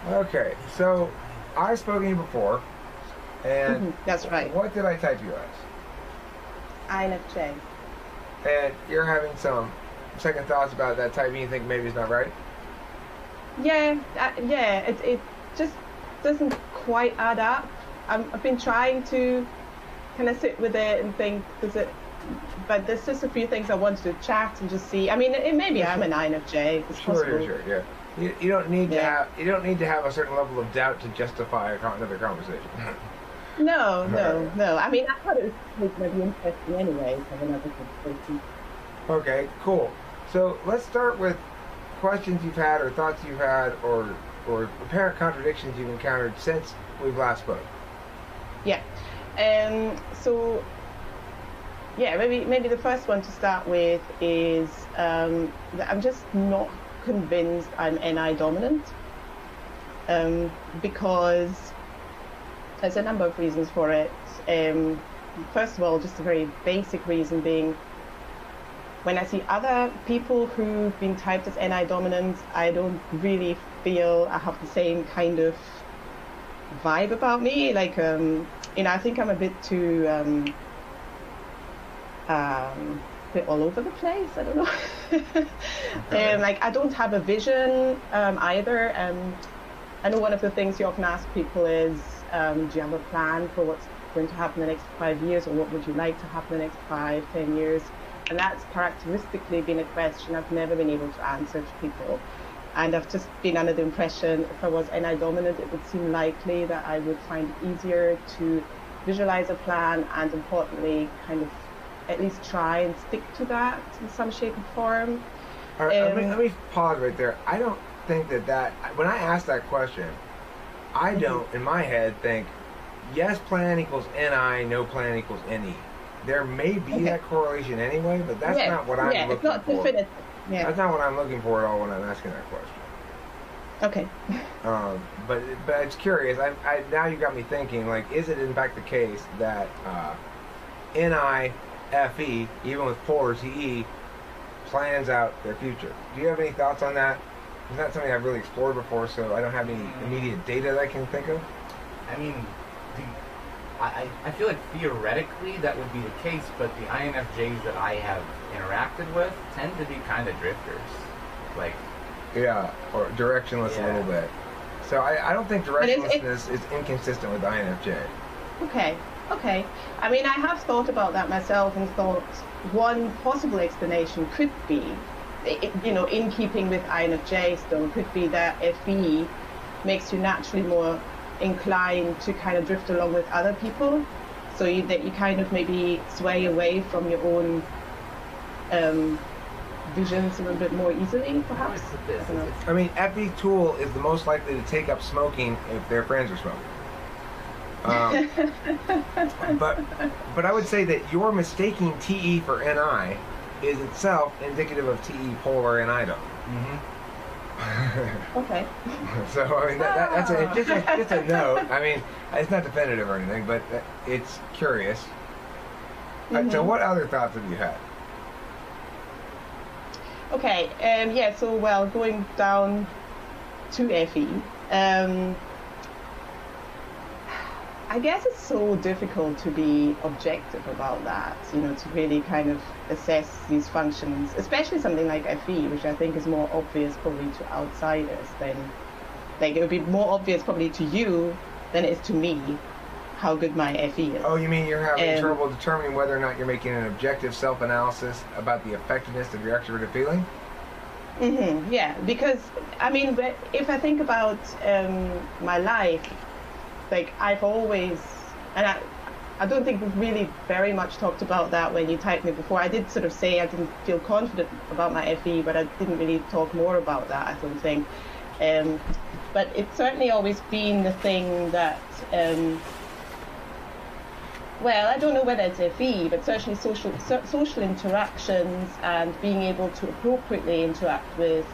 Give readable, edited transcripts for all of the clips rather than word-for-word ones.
Okay, so I've spoken to you before, and That's right. what did I type you as? INFJ. And you're having some second thoughts about that typing. You think maybe it's not right? Yeah. It just doesn't quite add up. I've been trying to kind of sit with it and think, but there's just a few things I wanted to chat and just see. I mean, maybe I'm an INFJ. It's possible. Sure, yeah. You don't need to have a certain level of doubt to justify another conversation. No. I mean, I thought it was maybe interesting anyway to have another conversation. Okay, cool. So let's start with questions you've had, or thoughts you've had, or apparent contradictions you've encountered since we've last spoke. Yeah. So yeah, maybe the first one to start with is that I'm just not convinced I'm NI dominant, because there's a number of reasons for it. First of all, just a very basic reason being, when I see other people who've been typed as NI dominant, I don't really feel I have the same kind of vibe about me. Like, I think I'm a bit too bit all over the place. I don't know. Okay. Like, I don't have a vision either. I know one of the things you often ask people is, do you have a plan for what's going to happen in the next 5 years, or what would you like to happen in the next 5, 10 years? And that's characteristically been a question I've never been able to answer to people. And I've just been under the impression if I was NI dominant, it would seem likely that I would find it easier to visualize a plan and, importantly, kind of at least try and stick to that in some shape or form. All right, let me pause right there. I don't think that when I ask that question, I don't, in my head, think yes plan equals NI, no plan equals NE. There may be that correlation anyway, but that's not what I'm looking it's not for. definitive. Yeah. That's not what I'm looking for at all when I'm asking that question. Okay. But it's curious. I now you got me thinking. Like, is it in fact the case that NIFE, even with polar TE, plans out their future? Do you have any thoughts on that? It's not something I've really explored before, so I don't have any immediate data that I can think of. I mean, I feel like theoretically that would be the case, but the INFJs that I have interacted with tend to be kind of drifters. Like, yeah, or directionless a little bit. So I don't think directionlessness is inconsistent with INFJ. Okay. I mean, I have thought about that myself and thought one possible explanation could be, in keeping with INFJ still, could be that FE makes you naturally more inclined to kind of drift along with other people, so that you kind of maybe sway away from your own visions a little bit more easily, perhaps. I mean, FE tool is the most likely to take up smoking if their friends are smoking. But I would say that your mistaking TE for NI is itself indicative of TE polar and IDO. Okay. So I mean that's just a note. I mean, it's not definitive or anything, but it's curious. So what other thoughts have you had? Okay. So going down to FE. I guess it's so difficult to be objective about that, to really kind of assess these functions, especially something like FE, which I think is more obvious probably to outsiders than, like, it would be more obvious probably to you than it is to me how good my FE is. Oh, you mean you're having trouble determining whether or not you're making an objective self-analysis about the effectiveness of your extroverted feeling? Yeah, because, I mean, if I think about my life, like, I've always, and I don't think we've really very much talked about that when you typed me before. I did sort of say I didn't feel confident about my FE, but I didn't really talk more about that, I don't think. But it's certainly always been the thing that, I don't know whether it's FE, but certainly social interactions and being able to appropriately interact with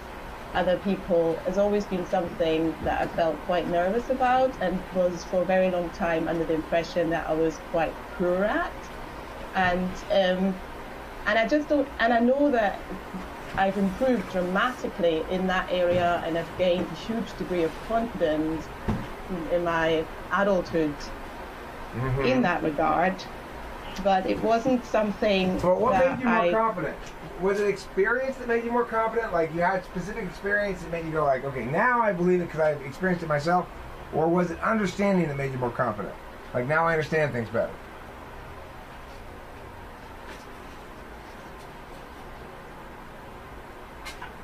other people has always been something that I felt quite nervous about, and was for a very long time under the impression that I was quite poor at. And I just don't, and I know that I've improved dramatically in that area, and I've gained a huge degree of confidence in my adulthood in that regard. But it wasn't something But what that made you more confident? Was it experience that made you more confident? Like you had specific experience that made you go like, okay, now I believe it because I've experienced it myself? Or was it understanding that made you more confident? Like now I understand things better.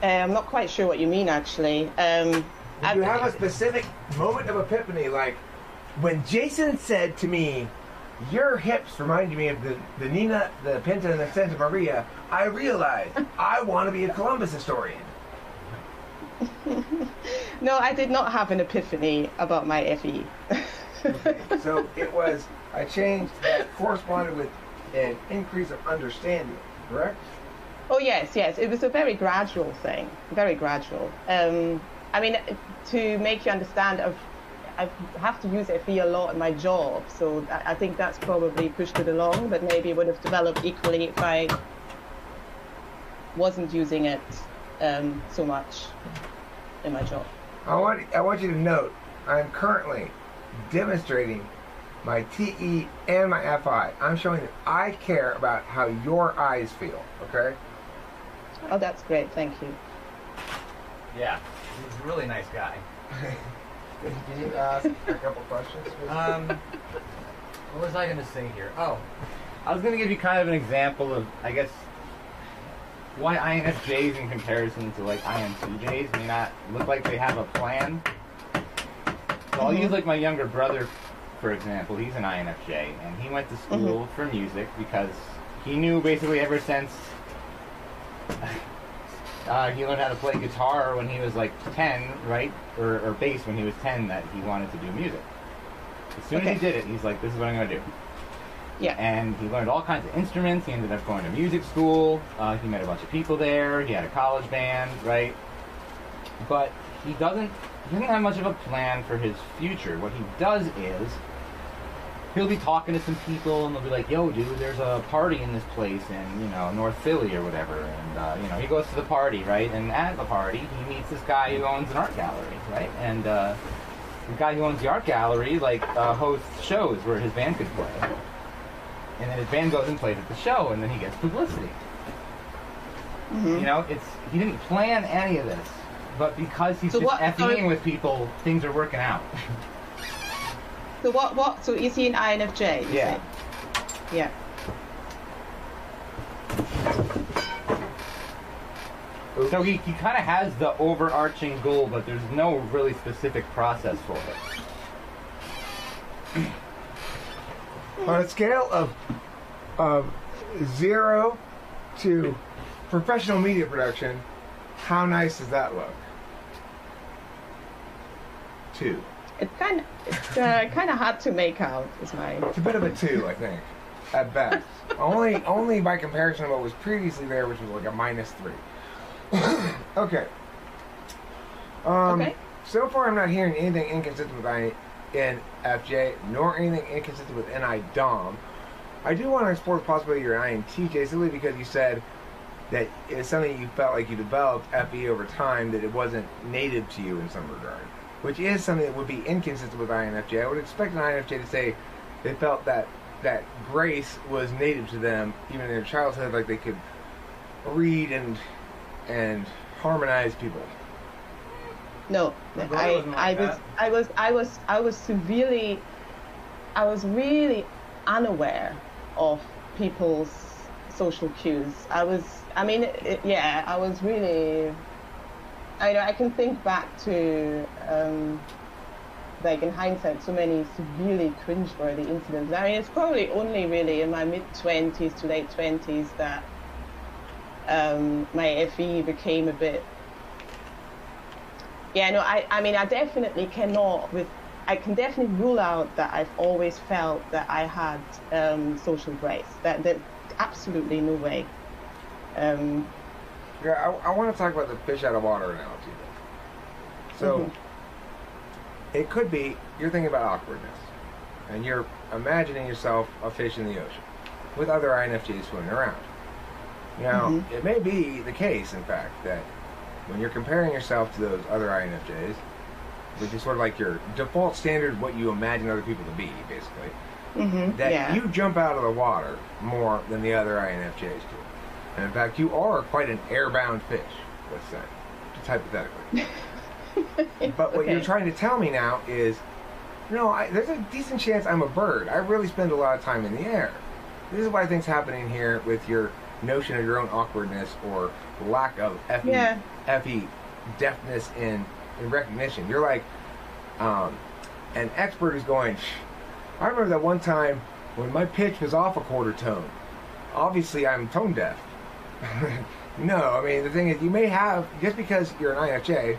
I'm not quite sure what you mean, actually. Did you have a specific moment of epiphany, like when Jason said to me, "Your hips remind me of the Nina, the Pinta, and the Santa Maria," I realized I want to be a Columbus historian. No, I did not have an epiphany about my FE. Okay, so it was, I changed that corresponded with an increase of understanding, correct? Oh, yes. It was a very gradual thing, very gradual. I mean, to make you understand, I have to use FE a lot in my job, so I think that's probably pushed it along, but maybe it would have developed equally if I wasn't using it so much in my job. I want you to note, I'm currently demonstrating my TE and my FI. I'm showing that I care about how your eyes feel, okay? Oh, that's great. Thank you. Yeah, he's a really nice guy. Can you ask a couple questions? What was I going to say here? Oh, I was going to give you kind of an example of, I guess, why INFJs in comparison to like INTJs may not look like they have a plan. So I'll use like my younger brother, for example. He's an INFJ, and he went to school for music because he knew basically ever since he learned how to play guitar when he was like 10, right? Or bass when he was 10, that he wanted to do music. As soon as he did it, he's like, this is what I'm going to do. Yeah. And he learned all kinds of instruments. He ended up going to music school. He met a bunch of people there. He had a college band, right? But he doesn't have much of a plan for his future. What he does is he'll be talking to some people, and they'll be like, yo, dude, there's a party in this place in, you know, North Philly or whatever. And, you know, he goes to the party, right? And at the party, he meets this guy who owns an art gallery, right? And the guy who owns the art gallery, like, hosts shows where his band could play. And then his band goes and plays at the show, and then he gets publicity. You know, he didn't plan any of this. But because he's just FEing with people, things are working out. So so is he an INFJ? Yeah. Yeah. So he kind of has the overarching goal, but there's no really specific process for it. On a scale of 0 to professional media production, how nice does that look? 2. It's kind of hard to make out. Is my. It's a bit of a 2, I think, at best. only by comparison to what was previously there, which was like a -3. Okay. So far, I'm not hearing anything inconsistent with INFJ, nor anything inconsistent with NI-DOM. I do want to explore the possibility you're an INTJ, simply because you said that it's something you felt like you developed FE over time, that it wasn't native to you in some regard, which is something that would be inconsistent with INFJ. I would expect an INFJ to say they felt that grace was native to them, even in their childhood, like they could read and harmonize people. No, I was really unaware of people's social cues. I was really. I can think back to, like in hindsight, so many severely cringeworthy incidents. I mean, it's probably only really in my mid-20s to late 20s that my FE became a bit. Yeah, no, I mean, I can definitely rule out that I've always felt that I had social grace. That absolutely no way. Yeah, I want to talk about the fish out of water analogy. So, it could be you're thinking about awkwardness, and you're imagining yourself a fish in the ocean with other INFJs swimming around. Now, it may be the case, in fact, that when you're comparing yourself to those other INFJs, which is sort of like your default standard, what you imagine other people to be, basically, that you jump out of the water more than the other INFJs do. And in fact, you are quite an airbound fish, let's say, just hypothetically. But what you're trying to tell me now is, no, there's a decent chance I'm a bird. I really spend a lot of time in the air. This is what I think's happening here with your notion of your own awkwardness or lack of FE deftness in recognition. You're like an expert who's going, I remember that one time when my pitch was off a quarter tone. Obviously, I'm tone deaf. No, I mean, the thing is, you may have, just because you're an INFJ,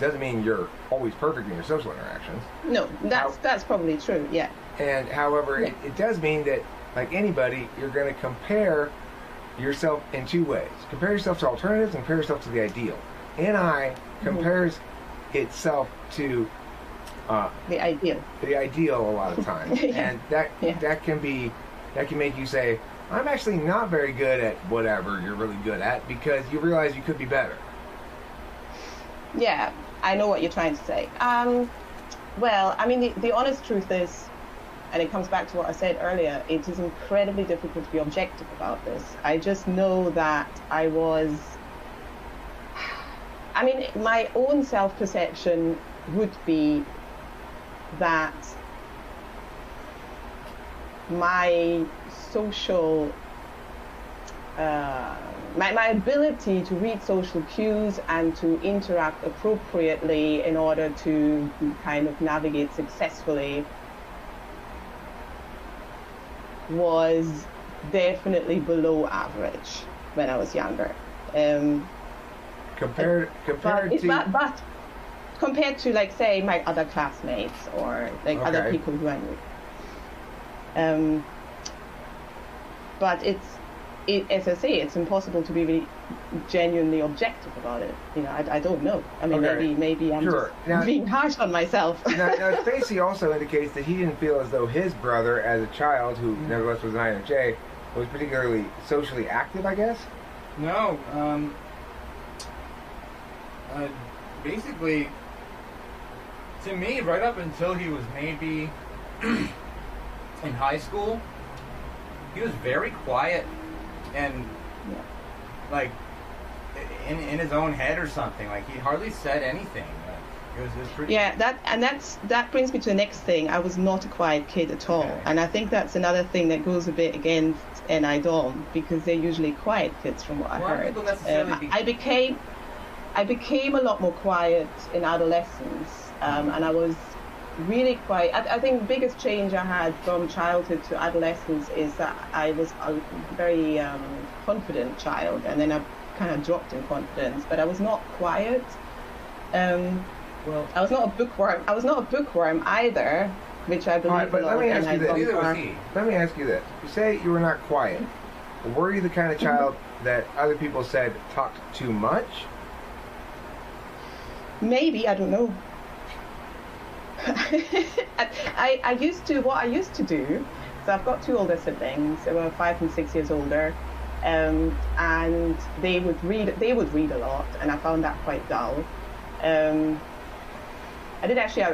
doesn't mean you're always perfect in your social interactions. No, that's probably true, yeah. And however, it does mean that, like anybody, you're going to compare yourself in two ways. Compare yourself to alternatives and compare yourself to the ideal. NI compares itself to the ideal. The ideal a lot of times. And that can make you say, I'm actually not very good at whatever you're really good at, because you realize you could be better. Yeah, I know what you're trying to say. Well, I mean, the honest truth is, and it comes back to what I said earlier, it is incredibly difficult to be objective about this. I just know that my own self-perception would be that my social, my ability to read social cues and to interact appropriately in order to kind of navigate successfully was definitely below average when I was younger. Compared to, like, say, my other classmates or like other people who I knew. But as I say, it's impossible to be really genuinely objective about it. You know, I don't know. I mean, maybe I'm just being harsh on myself. now, Stacy also indicates that he didn't feel as though his brother, as a child, who nevertheless was an INFJ, was particularly socially active, I guess? No. Basically, to me, right up until he was maybe in high school, he was very quiet and like in his own head or something. Like, he hardly said anything. It was pretty. Yeah, that brings me to the next thing. I was not a quiet kid at all, and I think that's another thing that goes a bit against NI-DOM, because they're usually quiet kids, from what I heard. I became a lot more quiet in adolescence, and I was really quiet. I think the biggest change I had from childhood to adolescence is that I was a very confident child, and then I kind of dropped in confidence, but I was not quiet. I was not a bookworm. I was not a bookworm either, which I believe. But let me ask you this. Let me ask you this. You say you were not quiet. Were you the kind of child that other people said talked too much? Maybe, I don't know. I used to do. So I've got two older siblings. They were 5 and 6 years older, and they would read a lot, and I found that quite dull. I did actually.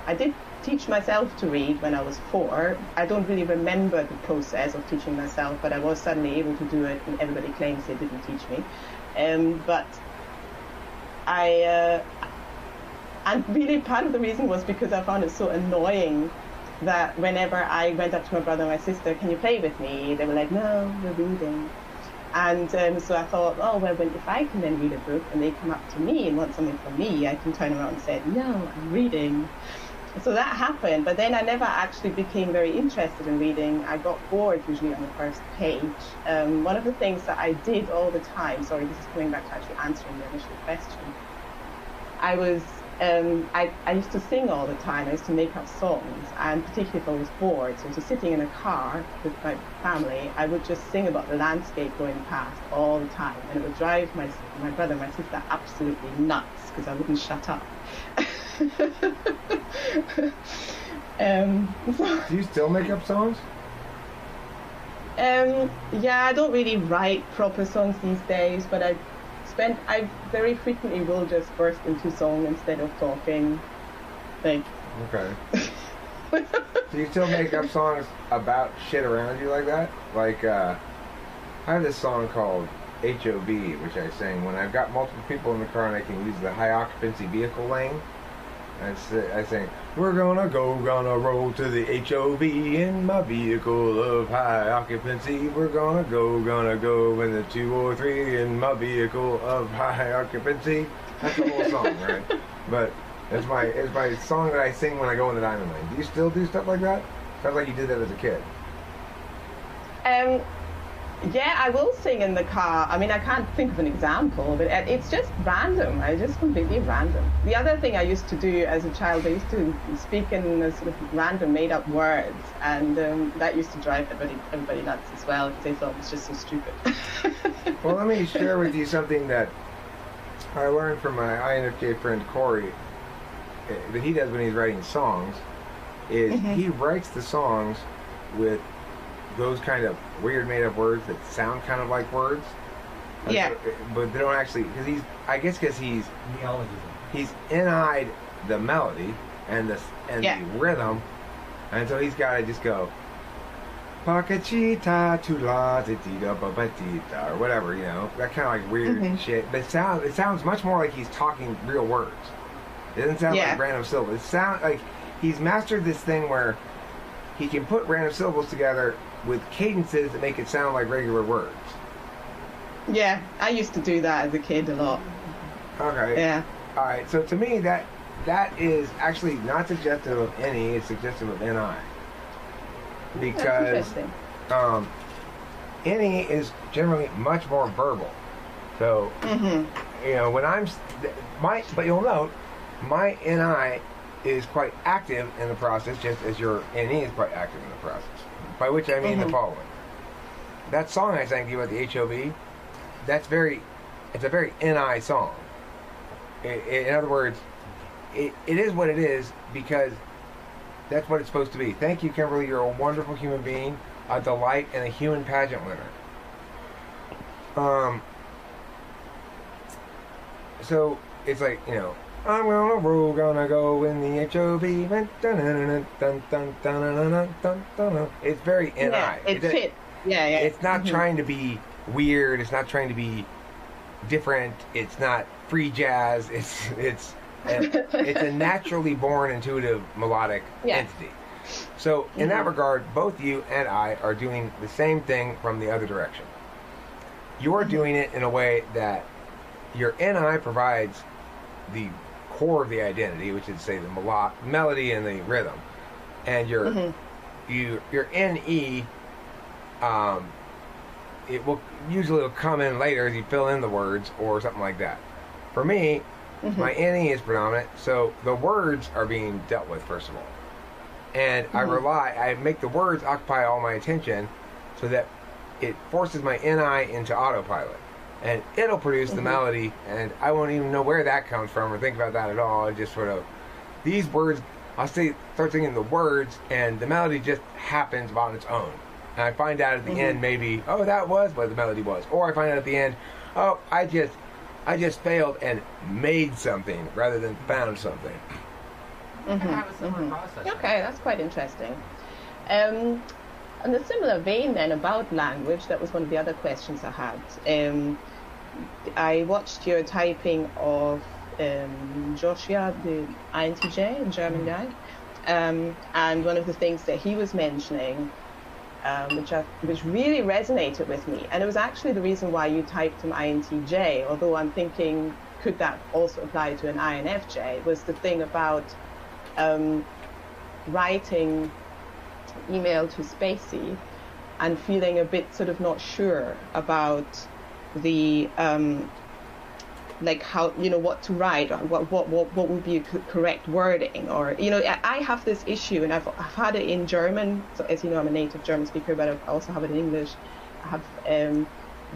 I did teach myself to read when I was 4. I don't really remember the process of teaching myself, but I was suddenly able to do it, and everybody claims they didn't teach me. But and really part of the reason was because I found it so annoying that whenever I went up to my brother and my sister, "Can you play with me?" they were like, "No, we're reading." And so I thought, oh, well, if I can then read a book and they come up to me and want something from me, I can turn around and say, "No, I'm reading." So that happened, but then I never actually became very interested in reading. I got bored usually on the first page. One of the things that I did all the time, sorry, this is coming back to actually answering the initial question, I used to sing all the time. I used to make up songs, and particularly if I was bored, so just sitting in a car with my family, I would just sing about the landscape going past all the time, and it would drive my brother and my sister absolutely nuts because I wouldn't shut up. Do you still make up songs? Yeah, I don't really write proper songs these days, but I very frequently will just burst into song instead of talking. Like. Okay. Do you still make up songs about shit around you like that? Like, I have this song called HOV, which I sing when I've got multiple people in the car and I can use the high occupancy vehicle lane. I sing, we're gonna roll to the HOV in my vehicle of high occupancy. We're gonna go in the 203 in my vehicle of high occupancy. That's the whole song, right? But it's my song that I sing when I go in the diamond lane. Do you still do stuff like that? Sounds like you did that as a kid. Yeah, I will sing in the car. I mean, I can't think of an example, but it's just random. It's just completely random. The other thing I used to do as a child, I used to speak in sort of random made-up words, and that used to drive everybody nuts as well, because they thought it was just so stupid. Well, let me share with you something that I learned from my INFJ friend Corey, that he does when he's writing songs, is he writes the songs with those kind of weird made-up words that sound kind of like words. Yeah. But they don't actually, because he's NI'd the melody and the rhythm, and so he's got to just go Pakachita tula tita papatita or whatever, you know, that kind of like weird shit. But it sounds much more like he's talking real words. It doesn't sound like random syllables. It sounds like he's mastered this thing where he can put random syllables together with cadences that make it sound like regular words. Yeah, I used to do that as a kid a lot. Okay. Yeah. All right. So to me, that is actually not suggestive of any; it's suggestive of NI. Because NE is generally much more verbal. So you know, when but you'll note my NI is quite active in the process, just as your NE is quite active in the process. By which I mean the following. That song I sang to you about the HOV, it's a very NI song. In other words, it is what it is because that's what it's supposed to be. Thank you, Kimberly. You're a wonderful human being, a delight, and a human pageant winner. So it's like, you know, I'm gonna go in the HOV. It's very NI. Yeah, it fits. Yeah. It's not trying to be weird. It's not trying to be different. It's not free jazz. It's a naturally born, intuitive, melodic entity. So in that regard, both you and I are doing the same thing from the other direction. You're doing it in a way that your NI provides the core of the identity, which is, say, the melody and the rhythm, and your NE, it will usually come in later as you fill in the words or something like that. For me, my NE is predominant, so the words are being dealt with first of all, and I make the words occupy all my attention, so that it forces my NI into autopilot. And it'll produce the melody, and I won't even know where that comes from or think about that at all. I just sort of, these words, I'll start singing the words, and the melody just happens on its own. And I find out at the end, maybe, oh, that was what the melody was. Or I find out at the end, oh, I just failed and made something rather than found something. Have a similar process. Okay, that's quite interesting. In a similar vein then about language, that was one of the other questions I had. I watched your typing of Joshua, the INTJ, a German guy, and one of the things that he was mentioning, which really resonated with me, and it was actually the reason why you typed an INTJ, although I'm thinking, could that also apply to an INFJ, was the thing about writing email to Spacey and feeling a bit sort of not sure about the like how, you know, what to write or what would be correct wording, or, you know, I have this issue, and I've had it in German, so as you know, I'm a native German speaker, but I also have it in English. I have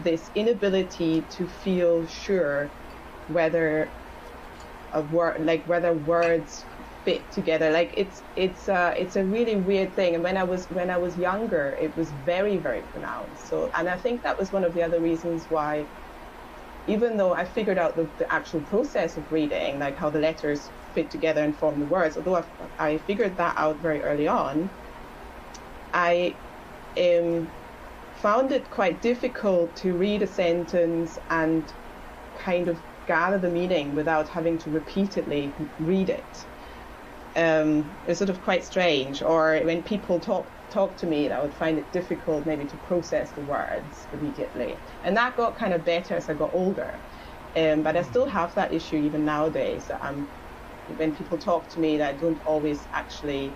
this inability to feel sure whether a word, like whether words fit together. Like it's a really weird thing. And when I was younger, it was very, very pronounced. So, and I think that was one of the other reasons why, even though I figured out the actual process of reading, like how the letters fit together and form the words, although I figured that out very early on, I found it quite difficult to read a sentence and kind of gather the meaning without having to repeatedly read it. It's sort of quite strange. Or when people talk to me, I would find it difficult maybe to process the words immediately. And that got kind of better as I got older. But I still have that issue even nowadays. When people talk to me, that I don't always actually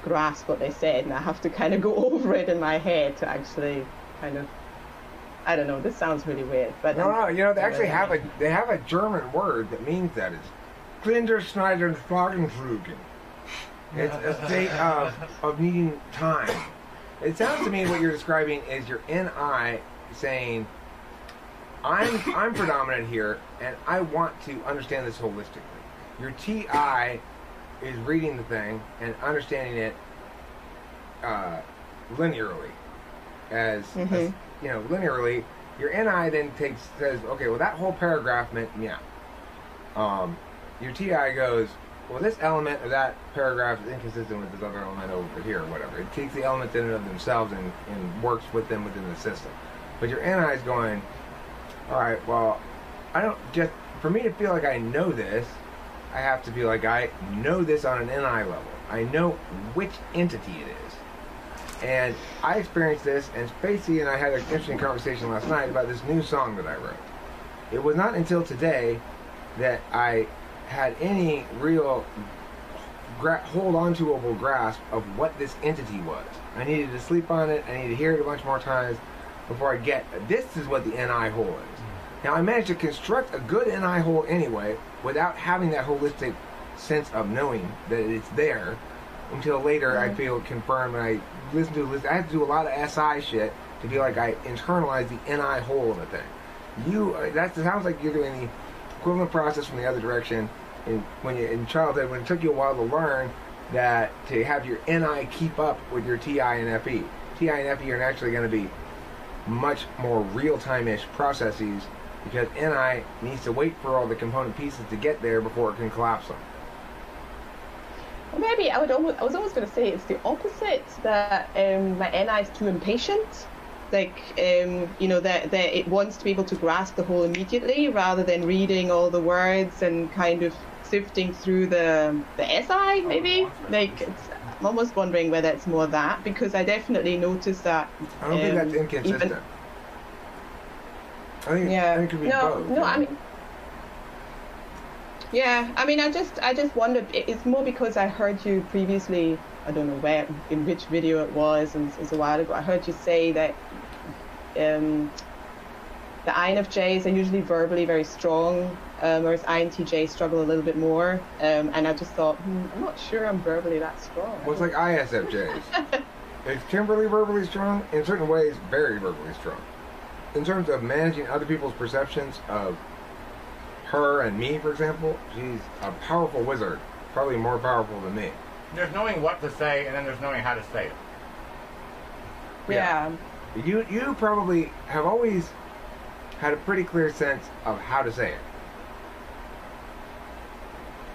grasp what they said, and I have to kind of go over it in my head to actually kind of, I don't know, this sounds really weird, but no, you know, they actually have a German word that means that. It's Kinderschneiderfragenfrugen. It's a state of needing time. It sounds to me what you're describing is your NI saying, I'm predominant here, and I want to understand this holistically. Your TI is reading the thing and understanding it linearly, as you know, linearly. Your NI then says, okay, well, that whole paragraph meant yeah. Your TI goes, well, this element of that paragraph is inconsistent with this other element over here, or whatever. It takes the elements in and of themselves and works with them within the system. But your NI is going, all right, well, I don't just, for me to feel like I know this, I have to feel like I know this on an NI level. I know which entity it is. And I experienced this, and Spacey and I had an interesting conversation last night about this new song that I wrote. It was not until today that I had any real hold on to a grasp of what this entity was. I needed to sleep on it. I needed to hear it a bunch more times before I get, this is what the NI hole is. Now, I managed to construct a good NI hole anyway without having that holistic sense of knowing that it's there until later I feel confirmed, and I listen to I have to do a lot of SI shit to feel like I internalize the NI hole of a thing. That sounds like you're doing the equivalent process from the other direction in childhood, when it took you a while to learn that to have your NI keep up with your TI and FE. TI and FE are actually going to be much more real-time-ish processes, because NI needs to wait for all the component pieces to get there before it can collapse them. Well, maybe I was always going to say it's the opposite, that my NI is too impatient. Like, you know, that it wants to be able to grasp the whole immediately rather than reading all the words and kind of sifting through the SI, maybe. Like, I'm almost wondering whether it's more that, because I definitely noticed that. I don't think that's inconsistent. I think it could be both. No, I mean, yeah, I mean, I just wondered. It's more because I heard you previously. I don't know in which video it was, and it was a while ago. I heard you say that the INFJs are usually verbally very strong, whereas INTJs struggle a little bit more. And I just thought, I'm not sure I'm verbally that strong. Well, it's like ISFJs. Is Kimberly verbally strong? In certain ways, very verbally strong. In terms of managing other people's perceptions of her and me, for example, she's a powerful wizard, probably more powerful than me. There's knowing what to say, and then there's knowing how to say it. Yeah. You probably have always had a pretty clear sense of how to say it.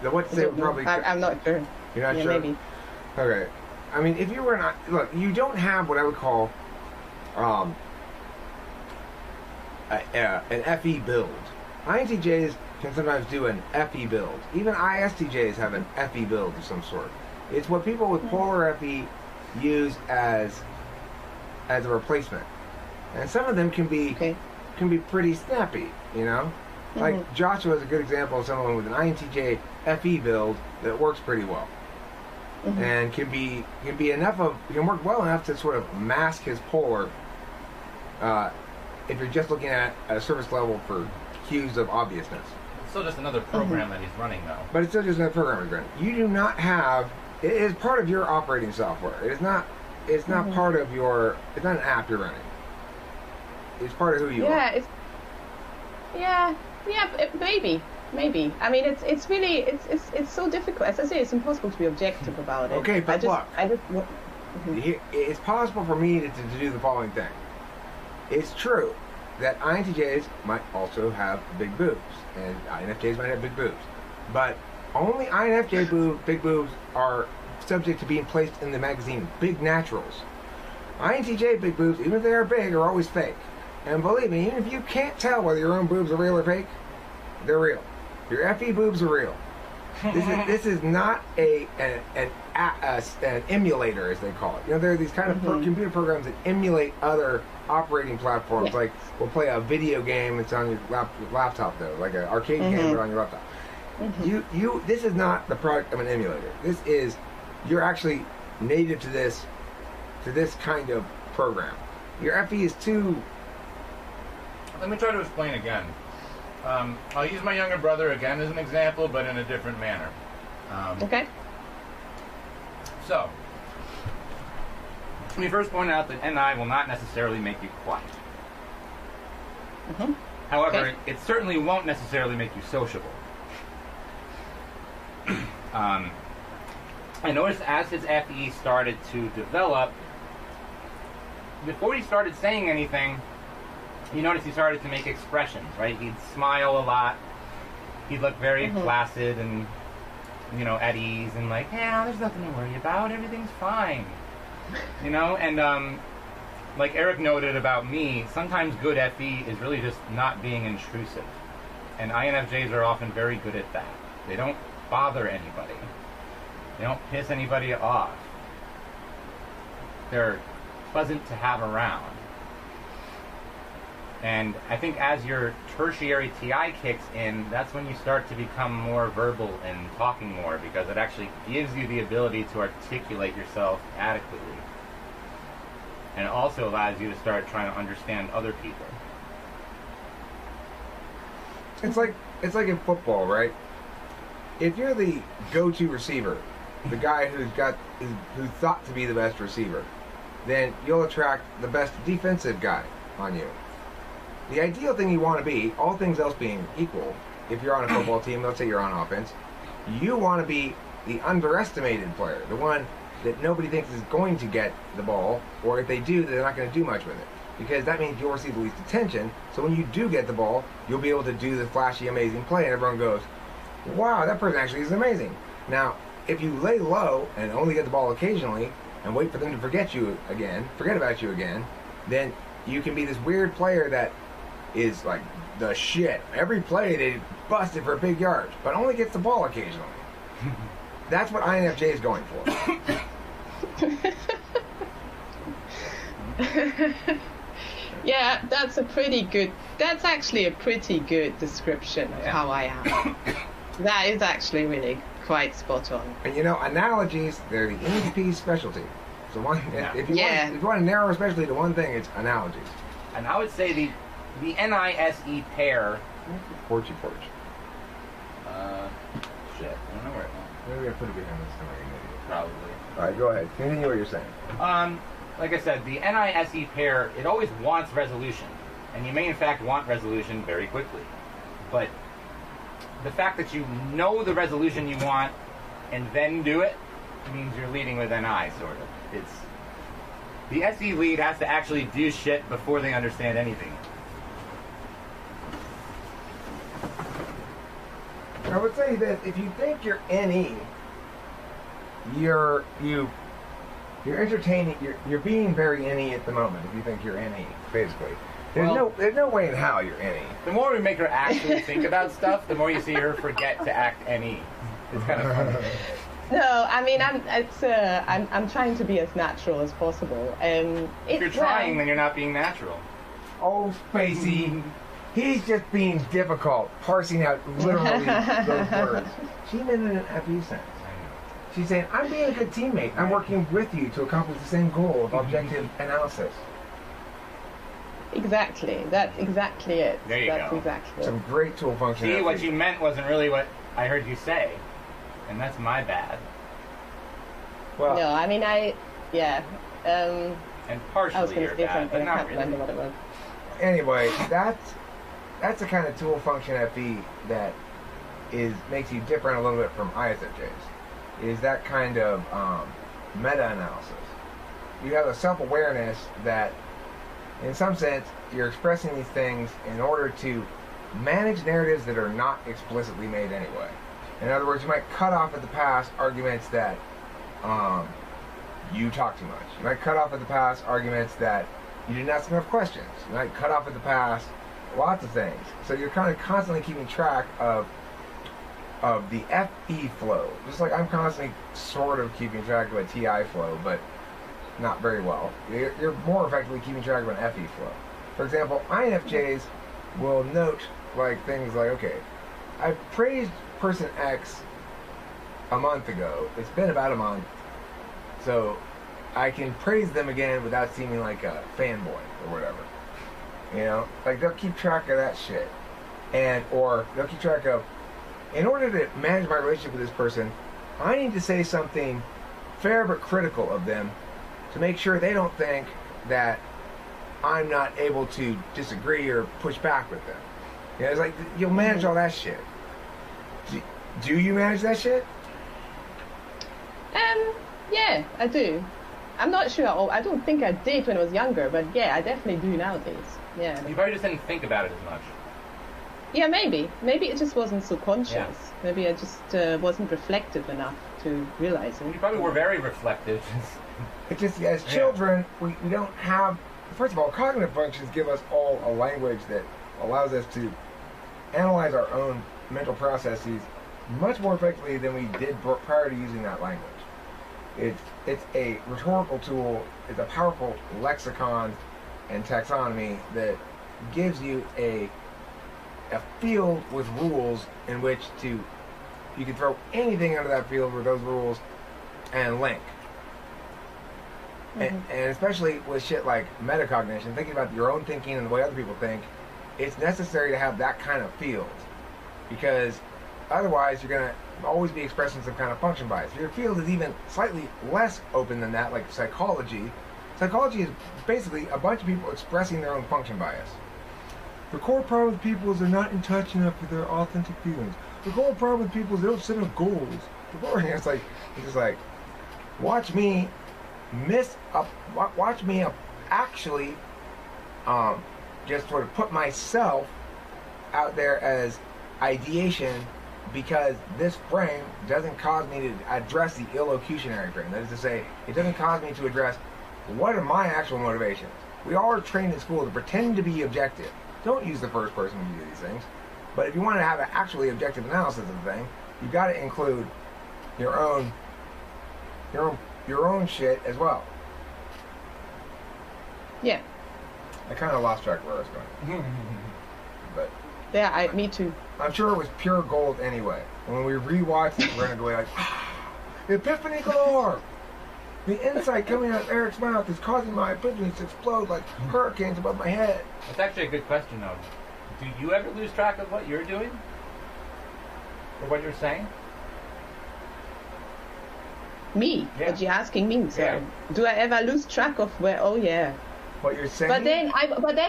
The what to say would probably... I'm not sure. You're not sure? Maybe. Okay. I mean, if you were not... Look, you don't have what I would call an FE build. INTJs can sometimes do an FE build. Even ISTJs have an FE build of some sort. It's what people with polar FE use as a replacement. And some of them can be pretty snappy, you know? Like Joshua is a good example of someone with an INTJ FE build that works pretty well. And can work well enough to sort of mask his polar if you're just looking at a surface level for cues of obviousness. It's still just another program that he's running, though. But it's still just another program he's running. You do not have... It is part of your operating software. It is not... It's not part of your... It's not an app you're running. It's part of who you are. Maybe. Maybe. I mean, it's really it's so difficult. As I say, it's impossible to be objective about it. Okay, but look. Mhm. It's possible for me to do the following thing. It's true that INTJs might also have big boobs, and INFJs might have big boobs. But only INFJ big boobs are subject to being placed in the magazine Big Naturals. INTJ big boobs, even if they are big, are always fake. And believe me, even if you can't tell whether your own boobs are real or fake, they're real. Your FE boobs are real. This is not an emulator, as they call it. You know, there are these kind of computer programs that emulate other operating platforms. Yes. Like, we'll play a video game. It's on your laptop, though, like an arcade game, but on your laptop. This is not the product of an emulator. This is, you're actually native to this kind of program. Your FE is too. Let me try to explain again. I'll use my younger brother again as an example, but in a different manner. Okay. So, let me first point out that NI will not necessarily make you quiet. However, it certainly won't necessarily make you sociable. I noticed as his FE started to develop, before he started saying anything, you notice he started to make expressions, right? He'd smile a lot. He'd look very placid and, you know, at ease and like, yeah, there's nothing to worry about. Everything's fine. You know? And like Eric noted about me, sometimes good FE is really just not being intrusive. And INFJs are often very good at that. They don't bother anybody. They don't piss anybody off. They're pleasant to have around. And I think as your tertiary TI kicks in, that's when you start to become more verbal and talking more, because it actually gives you the ability to articulate yourself adequately. And it also allows you to start trying to understand other people. It's like in football, right? If you're the go-to receiver, the guy who's thought to be the best receiver, then you'll attract the best defensive guy on you. The ideal thing you want to be, all things else being equal, if you're on a football team, let's say you're on offense, you want to be the underestimated player, the one that nobody thinks is going to get the ball, or if they do, they're not going to do much with it. Because that means you'll receive the least attention, so when you do get the ball, you'll be able to do the flashy, amazing play, and everyone goes, wow, that person actually is amazing. Now, if you lay low and only get the ball occasionally, and wait for them to forget about you again, then you can be this weird player that is like the shit. Every play they busted for big yards, but only gets the ball occasionally. That's what INFJ is going for. Yeah, that's actually a pretty good description of how I am. That is actually really quite spot on. And you know, analogies, they're the ENTP's specialty. So if you want to narrow a specialty to one thing, it's analogies. And I would say the NISE pair. Porch. Shit, I don't know where it went. Maybe I put it behind this time. Probably. All right, go ahead. Continue what you're saying. Like I said, the NISE pair, it always wants resolution. And you may in fact want resolution very quickly. But the fact that you know the resolution you want and then do it means you're leading with NI, sort of. It's the SE lead has to actually do shit before they understand anything. I would say that if you think you're NE, you're entertaining. You're being very NE at the moment. If you think you're NE, basically, there's no way in hell you're NE. The more we make her actually think about stuff, the more you see her forget to act NE. It's kind of funny. No, I mean I'm trying to be as natural as possible. If you're trying, then you're not being natural. Oh, Spacey. He's just being difficult, parsing out literally those words. She meant it in an FE sense. She's saying, I'm being a good teammate. I'm working with you to accomplish the same goal of objective analysis. Exactly. That's exactly it. There you That's go. exactly Some great tool function. See, what you meant wasn't really what I heard you say. And that's my bad. Well, no, I mean, And partially I was going you're to say bad, something. but I not can't really. remember what it was. Anyway, that's the kind of tool function FE that makes you different a little bit from ISFJs is that kind of meta-analysis. You have a self-awareness that, in some sense, you're expressing these things in order to manage narratives that are not explicitly made anyway. In other words, you might cut off at the pass arguments that you talk too much. You might cut off at the pass arguments that you didn't ask enough questions. You might cut off at the pass lots of things. So you're kind of constantly keeping track of the FE flow. Just like I'm constantly sort of keeping track of a TI flow, but not very well. You're more effectively keeping track of an FE flow. For example, INFJs will note like things like, okay, I praised person X a month ago. It's been about a month. So I can praise them again without seeming like a fanboy or whatever. You know, like they'll keep track of that shit. Or they'll keep track of, in order to manage my relationship with this person, I need to say something fair but critical of them to make sure they don't think that I'm not able to disagree or push back with them. You know, it's like, you'll manage all that shit. Do you manage that shit? Yeah, I do. I'm not sure. I don't think I did when I was younger, but yeah, I definitely do nowadays. Yeah. You probably just didn't think about it as much. Yeah, maybe. Maybe it just wasn't so conscious. Yeah. Maybe I just wasn't reflective enough to realize it. You probably were very reflective. It's just, as children, we don't have... First of all, cognitive functions give us all a language that allows us to analyze our own mental processes much more effectively than we did prior to using that language. It's a rhetorical tool. It's a powerful lexicon and taxonomy that gives you a field with rules in which you can throw anything under that field with those rules and link. And especially with shit like metacognition, thinking about your own thinking and the way other people think, it's necessary to have that kind of field, because otherwise you're going to always be expressing some kind of function bias. If your field is even slightly less open than that, like psychology is basically a bunch of people expressing their own function bias. The core problem with people is they're not in touch enough with their authentic feelings. The core problem with people is they don't set up goals. It's just like, watch me actually just sort of put myself out there as ideation, because this frame doesn't cause me to address the illocutionary frame. That is to say, it doesn't cause me to address what are my actual motivations. We all are trained in school to pretend to be objective. Don't use the first person when you do these things. But if you want to have an actually objective analysis of the thing, you've got to include your own shit as well. Yeah. I kind of lost track of where I was going. But yeah, me too. I'm sure it was pure gold anyway. When we rewatched it, we're going to go like, epiphany galore! The insight coming out of Eric's mouth is causing my epiphanies to explode like hurricanes above my head. That's actually a good question, though. Do you ever lose track of what you're doing? Or what you're saying? Me? Yeah. What you asking me? So, Yeah. do I ever lose track of where? Oh yeah. What you're saying? But then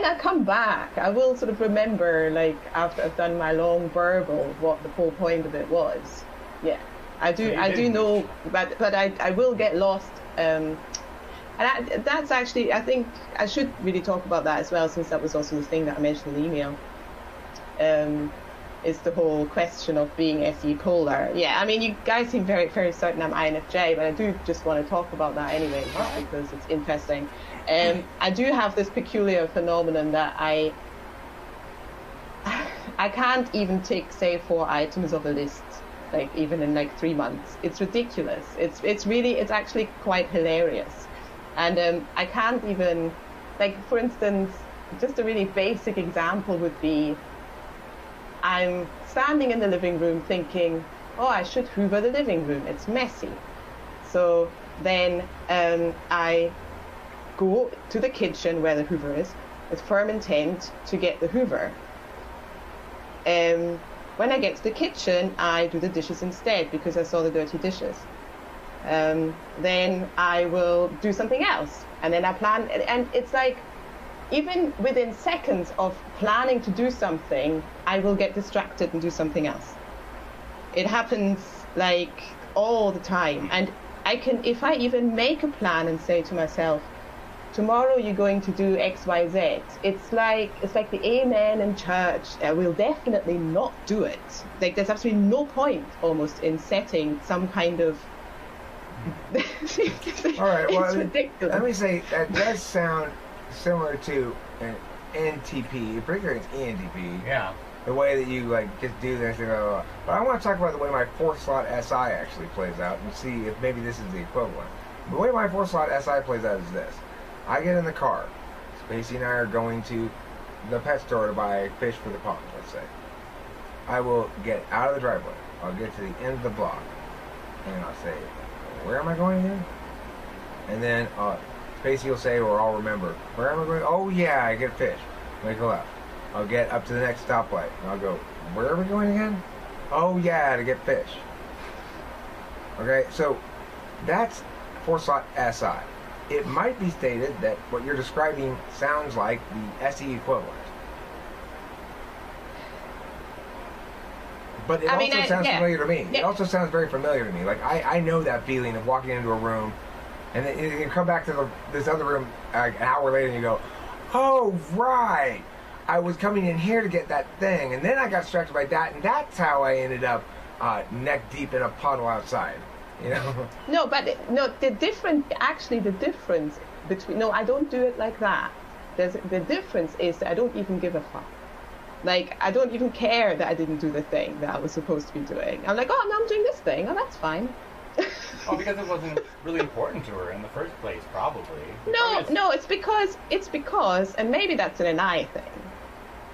I come back. I will sort of remember, like, after I've done my long verbal, what the whole point of it was. Yeah, I do. So I do know, but I will get lost. And that's actually, I think I should really talk about that as well, since that was also the thing that I mentioned in the email. Is the whole question of being SE polar. Yeah, I mean, you guys seem very, very certain I'm INFJ, but I do just want to talk about that anyway, just because it's interesting. I do have this peculiar phenomenon that I can't even take, say, 4 items of a list, like even in like 3 months. It's ridiculous. It's actually quite hilarious. And I can't even, like, for instance, just a really basic example would be, I'm standing in the living room thinking, oh, I should hoover the living room. It's messy. So then I go to the kitchen where the hoover is with firm intent to get the hoover. When I get to the kitchen, I do the dishes instead because I saw the dirty dishes. Then I will do something else. And then I plan, and it's like, even within seconds of planning to do something, I will get distracted and do something else. It happens like all the time. And if I even make a plan and say to myself, tomorrow you're going to do X, Y, Z, it's like the amen in church. I will definitely not do it. Like there's absolutely no point almost in setting some kind of. All right, well, it's ridiculous. Let me say that does sound similar to an NTP, particularly an ENTP. Yeah. The way that you like just do this, blah, blah, blah. But I want to talk about the way my 4-slot SI actually plays out and see if maybe this is the equivalent. The way my 4-slot SI plays out is this. I get in the car. Spacey and I are going to the pet store to buy fish for the pond, let's say. I will get out of the driveway. I'll get to the end of the block. And I'll say, where am I going again? And then Spacey will say, or I'll remember, where am I going? Oh yeah, I get fish. Make a left. I'll get up to the next stoplight. And I'll go, where are we going again? Oh yeah, to get fish. Okay, so that's 4-slot SI. It might be stated that what you're describing sounds like the SE equivalent. But it also sounds familiar to me. Yeah. It also sounds very familiar to me. Like, I know that feeling of walking into a room, and then you come back to this other room an hour later, and you go, oh, right. I was coming in here to get that thing, and then I got distracted by that, and that's how I ended up neck deep in a puddle outside. You know? The difference between, no, I don't do it like that. The difference is that I don't even give a fuck. Like, I don't even care that I didn't do the thing that I was supposed to be doing. I'm like, oh, now I'm doing this thing. Oh, that's fine. Oh, because it wasn't really important to her in the first place, probably. No, it's because, and maybe that's an I thing.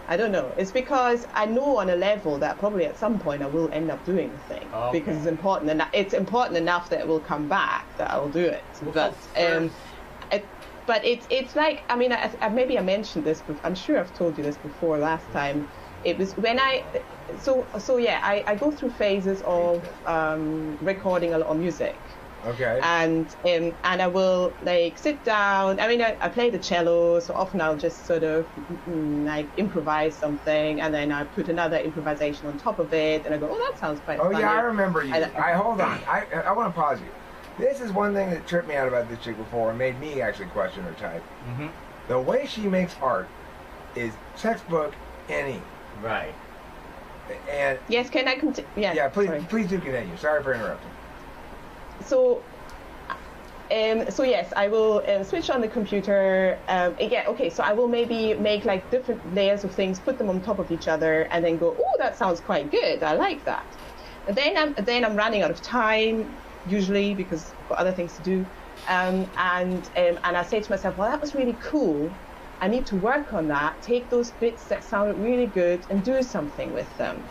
I don't know. It's because I know on a level that probably at some point I will end up doing the thing. Okay. Because it's important enough that it will come back, that I will do it. But it's like, I mean, maybe I mentioned this, but I'm sure I've told you this before last time. It was when I go through phases of recording a lot of music. Okay. And I will like sit down. I mean, I play the cello, so often I'll just sort of like improvise something, and then I put another improvisation on top of it, and I go, oh, that sounds quite funny. Oh yeah, I remember you. Hold on. I want to pause you. This is one thing that tripped me out about this chick before and made me actually question her type. Mm-hmm. The way she makes art is textbook NE. Right. And yes, can I continue? Yeah, please do continue. Sorry for interrupting. So yes, I will switch on the computer. So I will maybe make like different layers of things, put them on top of each other, and then go, oh, that sounds quite good. I like that. And then I'm running out of time, usually because I've got other things to do. And I say to myself, well, that was really cool. I need to work on that. Take those bits that sounded really good and do something with them.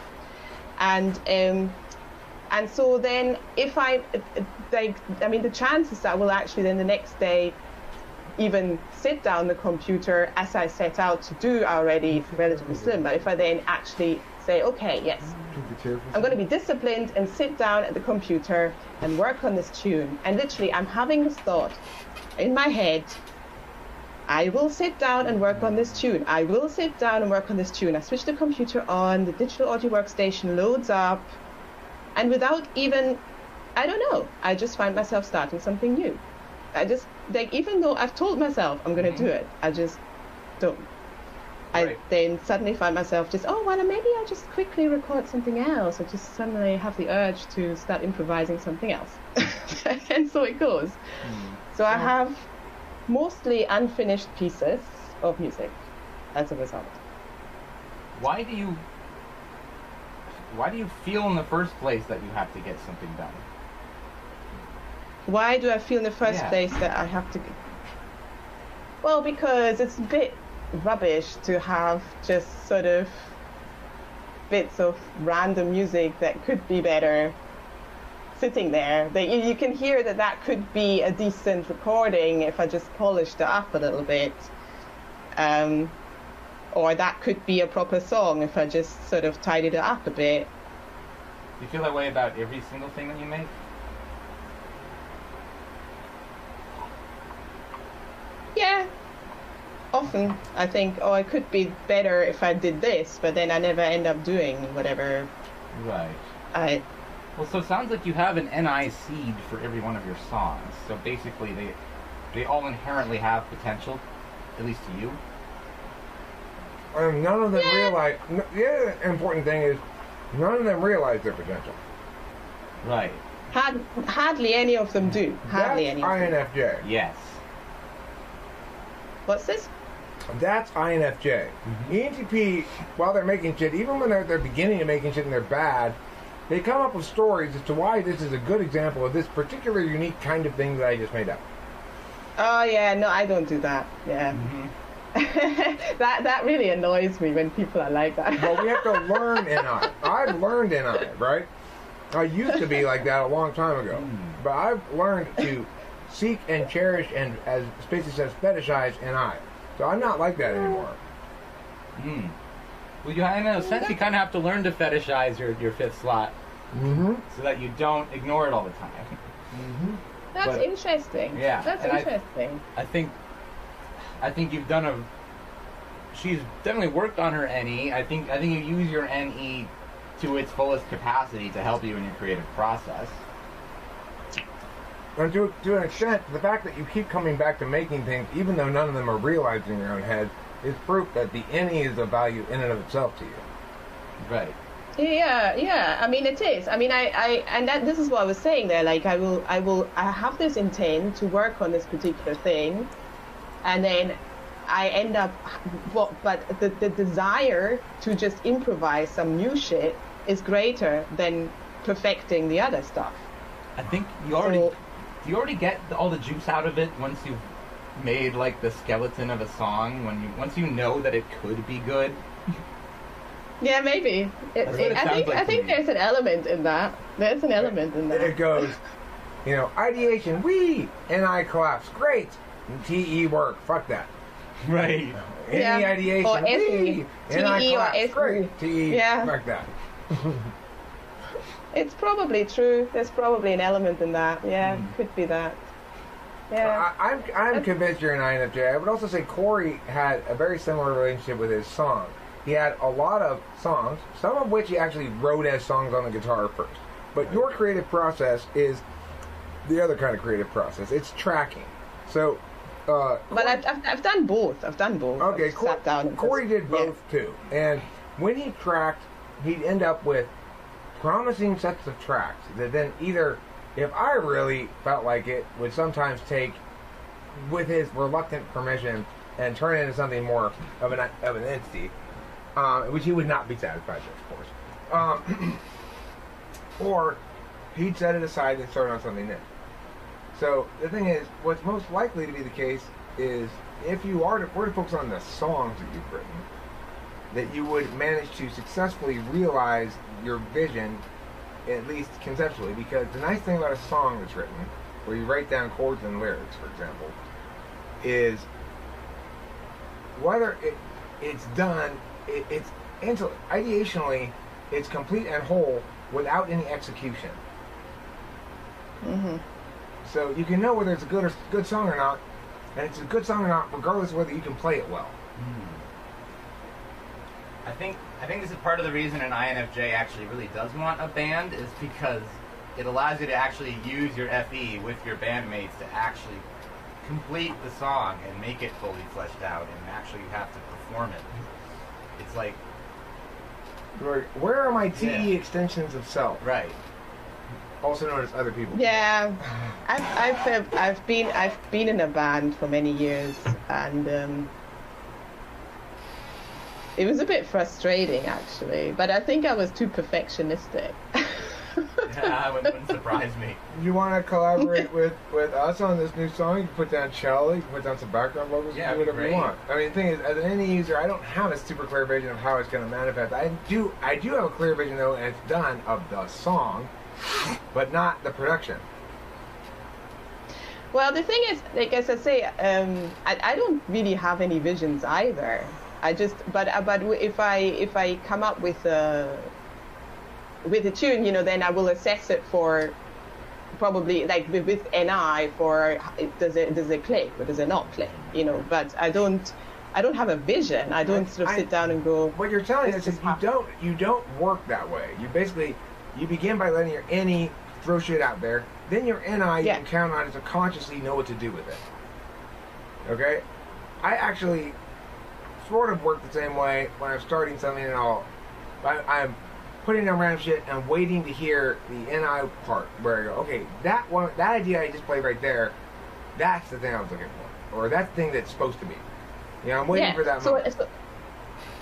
And so then if the chances that I will actually then the next day even sit down the computer as I set out to do are already relatively slim. But if I then actually say, okay, yes, I'm going to be disciplined and sit down at the computer and work on this tune. And literally I'm having this thought in my head, I will sit down and work on this tune. I will sit down and work on this tune. I switch the computer on, the digital audio workstation loads up, and without even, I don't know, I just find myself starting something new. I just, like, even though I've told myself I'm going to do it, I just don't. I then suddenly find myself just, oh, well, maybe I'll just quickly record something else, or just suddenly have the urge to start improvising something else. And so it goes. So I have mostly unfinished pieces of music as a result. Why do you feel in the first place that you have to get something done? Why do I feel in the first place that I have to? Well, because it's a bit rubbish to have just sort of bits of random music that could be better sitting there. That you can hear that could be a decent recording if I just polished it up a little bit. Or that could be a proper song if I just sort of tidied it up a bit. Do you feel that way about every single thing that you make? Yeah. Often I think, oh, it could be better if I did this, but then I never end up doing whatever Right. Well, so it sounds like you have an NI seed for every one of your songs. So basically, they all inherently have potential, at least to you. None of them realize. The other important thing is, none of them realize their potential. Right. Hardly any of them do. Hardly any of them. INFJ. Yes. What's this? That's INFJ. ENTP, while they're making shit, even when they're beginning to making shit and they're bad, they come up with stories as to why this is a good example of this particular unique kind of thing that I just made up. Oh yeah, no, I don't do that. Yeah. that really annoys me when people are like that. Well, we have to learn NI. I've learned NI, right? I used to be like that a long time ago, but I've learned to seek and cherish and, as Spacey says, fetishize NI. So I'm not like that anymore. Well, in a sense, you kind of have to learn to fetishize your fifth slot, so that you don't ignore it all the time. That's interesting. Yeah, that's interesting. I think you've done she's definitely worked on her NE. I think you use your NE to its fullest capacity to help you in your creative process. And to an extent, the fact that you keep coming back to making things, even though none of them are realized in your own head, is proof that the NE is of value in and of itself to you. Right. Yeah. I mean, it is. I mean, this is what I was saying there. Like, I have this intent to work on this particular thing, and then I end up, but the desire to just improvise some new shit is greater than perfecting the other stuff. I think you already get all the juice out of it once you've made like the skeleton of a song. Once you know that it could be good. Yeah, I think there's an element in that. There's an element in that. It goes, ideation, NI collapse, great. TE work, fuck that. Right. Any ideation, or SE. NI collapse, TE. great. TE, fuck that. It's probably true. There's probably an element in that. Yeah, could be that. Yeah. I'm convinced you're an INFJ. I would also say Corey had a very similar relationship with his song. He had a lot of songs, some of which he actually wrote as songs on the guitar first. But your creative process is the other kind of creative process. It's tracking. So, but I've done both. Okay, Corey did both too. And when he tracked, he'd end up with promising sets of tracks that then either, if I really felt like it, would sometimes take, with his reluctant permission, and turn it into something more of an entity, which he would not be satisfied with, of course. Or he'd set it aside and start on something new. So the thing is, what's most likely to be the case is if you were to focus on the songs that you've written, that you would manage to successfully realize your vision, at least conceptually, because the nice thing about a song that's written, where you write down chords and lyrics, for example, is whether it's done, it's ideationally, it's complete and whole without any execution. So you can know whether it's a good song or not, and it's a good song or not, regardless of whether you can play it well. I think this is part of the reason an INFJ actually really does want a band, is because it allows you to actually use your FE with your bandmates to actually complete the song and make it fully fleshed out, and actually you have to perform it. It's like, where are my TE extensions of self? Right. Also known as other people. Yeah, I've been in a band for many years, and it was a bit frustrating actually. But I think I was too perfectionistic. Yeah, wouldn't surprise me. You want to collaborate with us on this new song? You can put down cello, you can put down some background vocals, yeah, do whatever you want. I mean, the thing is, as an NE user, I don't have a super clear vision of how it's going to manifest. I do have a clear vision, though, and it's done, of the song, but not the production. Well, the thing is, like as I say, I don't really have any visions either. But if I come up with a tune, then I will assess it for probably like with NI for does it click or does it not click, But I don't have a vision. I don't sort of sit down and go. What you're telling us is you don't work that way. You basically You begin by letting your NE throw shit out there. Then your NI, you Yeah. can count on it to consciously know what to do with it. Okay? I actually sort of work the same way when I'm starting something and I'm putting down random shit and waiting to hear the NI part where I go, okay, that idea I just played right there, that's the thing I was looking for. Or that's the thing that's supposed to be. You know, I'm waiting for that moment.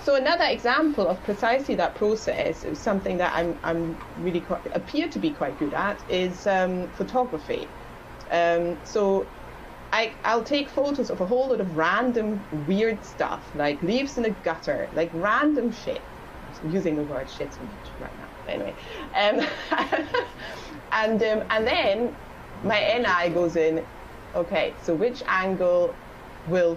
So another example of precisely that process is something that I'm really appear to be quite good at is photography. So I'll take photos of a whole lot of random weird stuff, like leaves in a gutter, like random shit. I'm using the word shit so much right now. Anyway, and then my NI goes in. Okay, so which angle will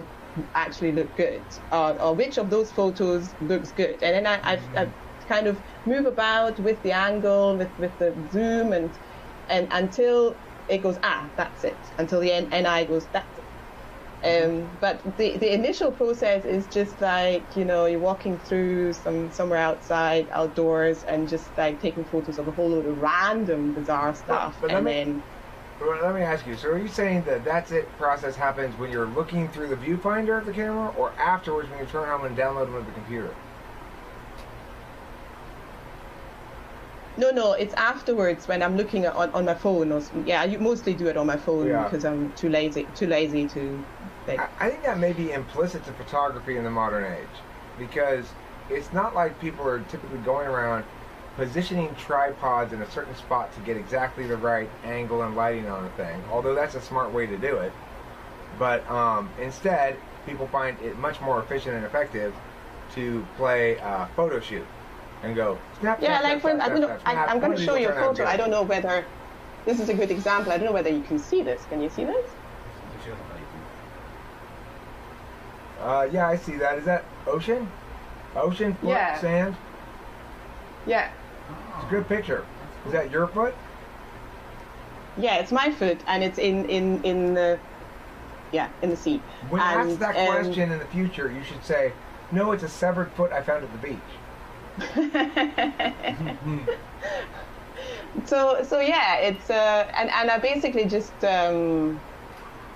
actually look good, or which of those photos looks good, and then I kind of move about with the angle, with the zoom, and until it goes, that's it, until the NI goes, that's it. But the initial process is just like, you know, you're walking through somewhere outdoors and just like taking photos of a whole load of random bizarre stuff. But let me ask you, so are you saying that that's it process happens when you're looking through the viewfinder of the camera, or afterwards when you turn on and download them to the computer? No, it's afterwards when I'm looking on my phone. I mostly do it on my phone because I'm too lazy to. Like, I think that may be implicit to photography in the modern age, because it's not like people are typically going around positioning tripods in a certain spot to get exactly the right angle and lighting on a thing, although that's a smart way to do it. But instead, people find it much more efficient and effective to play a photo shoot and go, snap, yeah, snap, like snap, for, snap, snap, I'm going to show you a turn out photo. good. I don't know whether this is a good example. I don't know whether you can see this. Can you see this? Yeah, I see that. Is that ocean? Ocean, foot, sand? Yeah. It's a good picture. Is that your foot? Yeah, it's my foot, and it's in the sea. When you ask that question in the future, you should say, "No, it's a severed foot I found at the beach." So yeah, it's and I basically just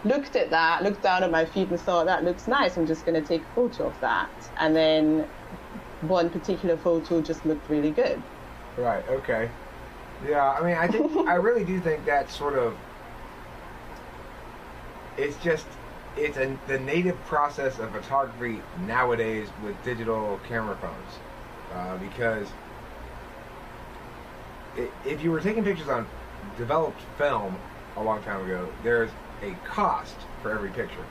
looked down at my feet and thought, that looks nice. I'm just going to take a photo of that, and then one particular photo just looked really good. Right. Okay. Yeah. I mean, I really do think that sort of. It's the native process of photography nowadays with digital camera phones, because if you were taking pictures on developed film a long time ago, there's a cost for every picture,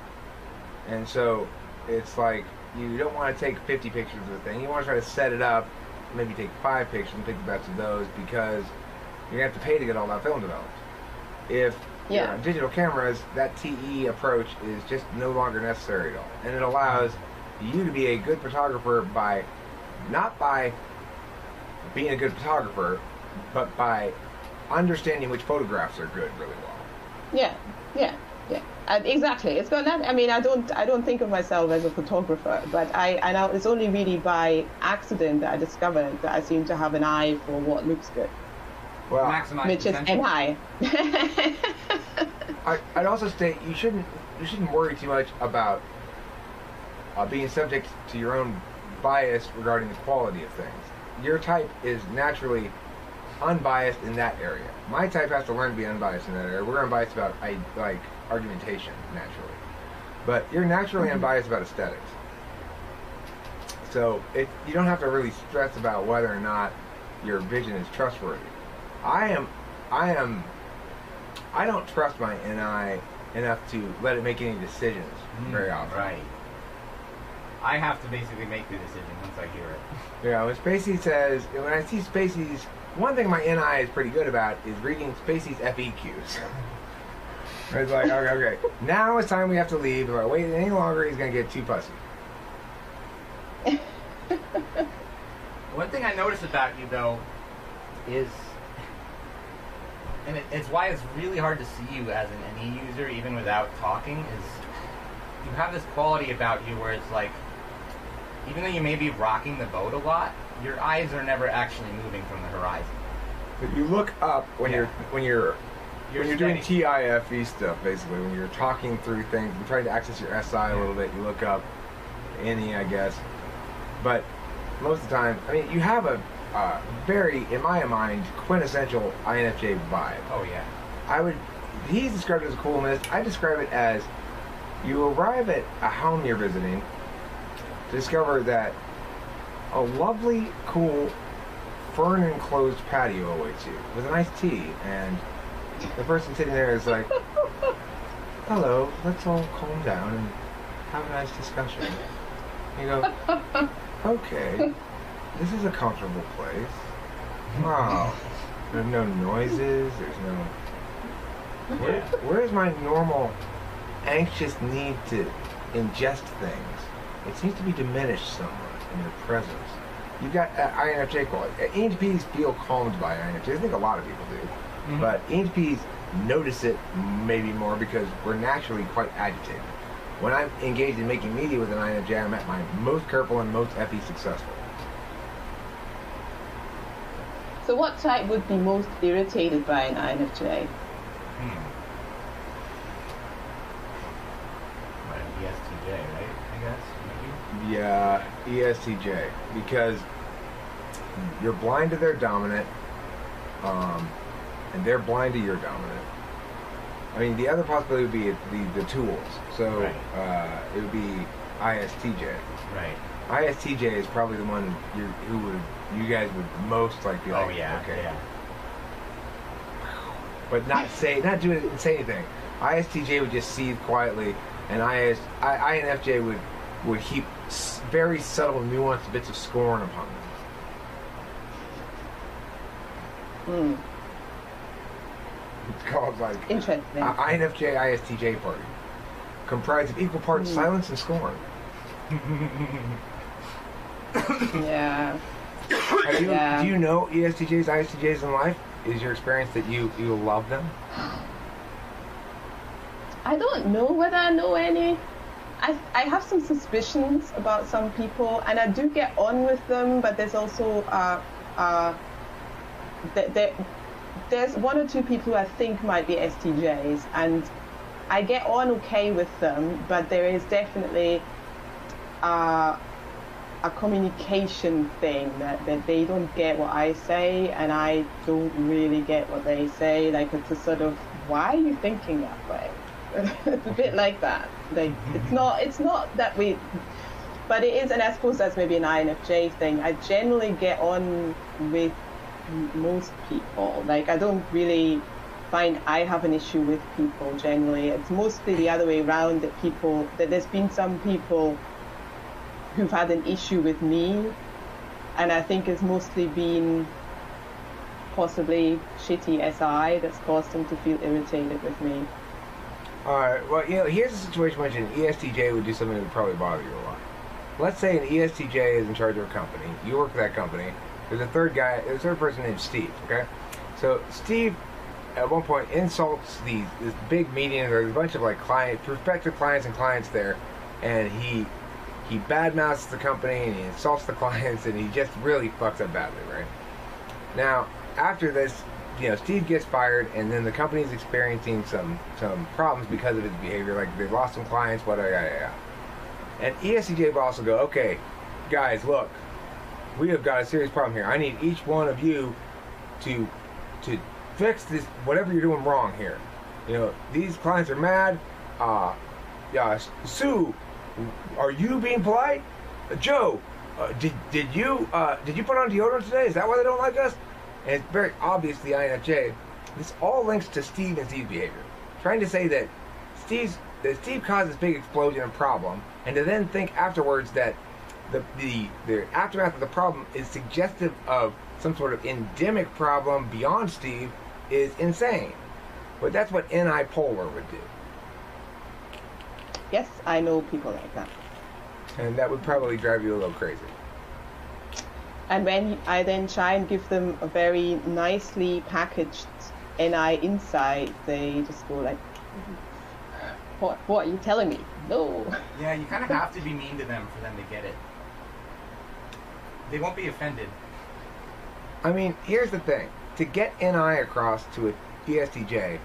and so it's like you don't want to take 50 pictures of the thing. You want to try to set it up, maybe take 5 pictures and pick the best of those, because you're gonna have to pay to get all that film developed. If you're on digital cameras, that TE approach is just no longer necessary at all, and it allows you to be a good photographer not by being a good photographer, but by understanding which photographs are good really well. Yeah. Exactly. It's got that. I mean, I don't think of myself as a photographer, but I know it's only really by accident that I discovered that I seem to have an eye for what looks good. Well, maximize which is NI. I'd also state you shouldn't worry too much about being subject to your own bias regarding the quality of things. Your type is naturally unbiased in that area. My type has to learn to be unbiased in that area. We're unbiased about argumentation naturally, but you're naturally unbiased about aesthetics. So you don't have to really stress about whether or not your vision is trustworthy. I don't trust my NI enough to let it make any decisions very often. Right. I have to basically make the decision once I hear it. Yeah, when I see Spacey's, one thing my NI is pretty good about is reading Spacey's FEQs. It's like, okay, now it's time we have to leave. If I wait any longer, he's going to get too fussy. One thing I noticed about you, though, is, and it's why it's really hard to see you as an NE user, even without talking, is you have this quality about you where it's like, even though you may be rocking the boat a lot, your eyes are never actually moving from the horizon. If you look up when you're doing TIFE stuff, basically, when you're talking through things, you're trying to access your SI a little bit, you look up NE, I guess. But most of the time, I mean, you have a very, in my mind, quintessential INFJ vibe. Oh, yeah. He's described it as a coolness. I describe it as you arrive at a home you're visiting to discover that a lovely, cool, fern-enclosed patio awaits you with a nice tea, and the person sitting there is like, hello, let's all calm down and have a nice discussion. You go, okay, this is a comfortable place. Wow. There's no noises, there's no... Where's my normal anxious need to ingest things? It seems to be diminished somewhat in your presence. You've got INFJ quality. ENTPs feel calmed by INFJ. I think a lot of people do. Mm-hmm. But ENTPs notice it maybe more because we're naturally quite agitated. When I'm engaged in making media with an INFJ, I'm at my most careful and most FE successful. So what type would be most irritated by an INFJ? ESTJ, right? I guess, maybe? Yeah, ESTJ. Because you're blind to their dominant, and they're blind to your dominant. I mean, the other possibility would be the tools. So right. It would be ISTJ. Right. ISTJ is probably the one you guys would most like be like, oh yeah, okay. Yeah. But not say anything. ISTJ would just seethe quietly, and INFJ would heap very subtle, nuanced bits of scorn upon them. It's called like interesting. INFJ ISTJ party, comprised of equal parts silence and scorn. Yeah. Do you know ESTJs, ISTJs in life? Is your experience that you love them? I don't know whether I know any. I have some suspicions about some people, and I do get on with them, but there's also there's one or two people who I think might be STJs, and I get on okay with them, but there is definitely a communication thing that they don't get what I say, and I don't really get what they say. Like, it's a sort of, why are you thinking that way? It's a bit like that. Like, it's not that we, but it is, and I suppose that's maybe an INFJ thing. I generally get on with most people. Like, I don't really find I have an issue with people generally. It's mostly the other way around, that there's been some people who've had an issue with me, and I think it's mostly been possibly shitty SI that's caused them to feel irritated with me. Alright, well, here's a situation in which an ESTJ would do something that would probably bother you a lot. Let's say an ESTJ is in charge of a company. You work for that company. There's a third person named Steve, okay? So Steve, at one point, insults this big meeting. There's a bunch of prospective clients and clients there, and he badmouths the company, and he insults the clients, and he just really fucks up badly, right? Now, after this, Steve gets fired, and then the company's experiencing some problems because of his behavior, like they've lost some clients, whatever. And ESTJ will also go, okay, guys, look, we have got a serious problem here. I need each one of you to fix this, whatever you're doing wrong here. These clients are mad. Sue, are you being polite? Joe, did you put on deodorant today? Is that why they don't like us? And it's very obvious the INFJ. This all links to Steve and Steve's behavior. Trying to say that Steve caused this big explosion and problem, and to then think afterwards that the aftermath of the problem is suggestive of some sort of endemic problem beyond Steve is insane. But that's what NI Polar would do. Yes, I know people like that. And that would probably drive you a little crazy. And when I then try and give them a very nicely packaged NI insight, they just go like, what are you telling me? No. Yeah, you kind of have to be mean to them for them to get it. They won't be offended. I mean, here's the thing. to get NI across to a ESTJ,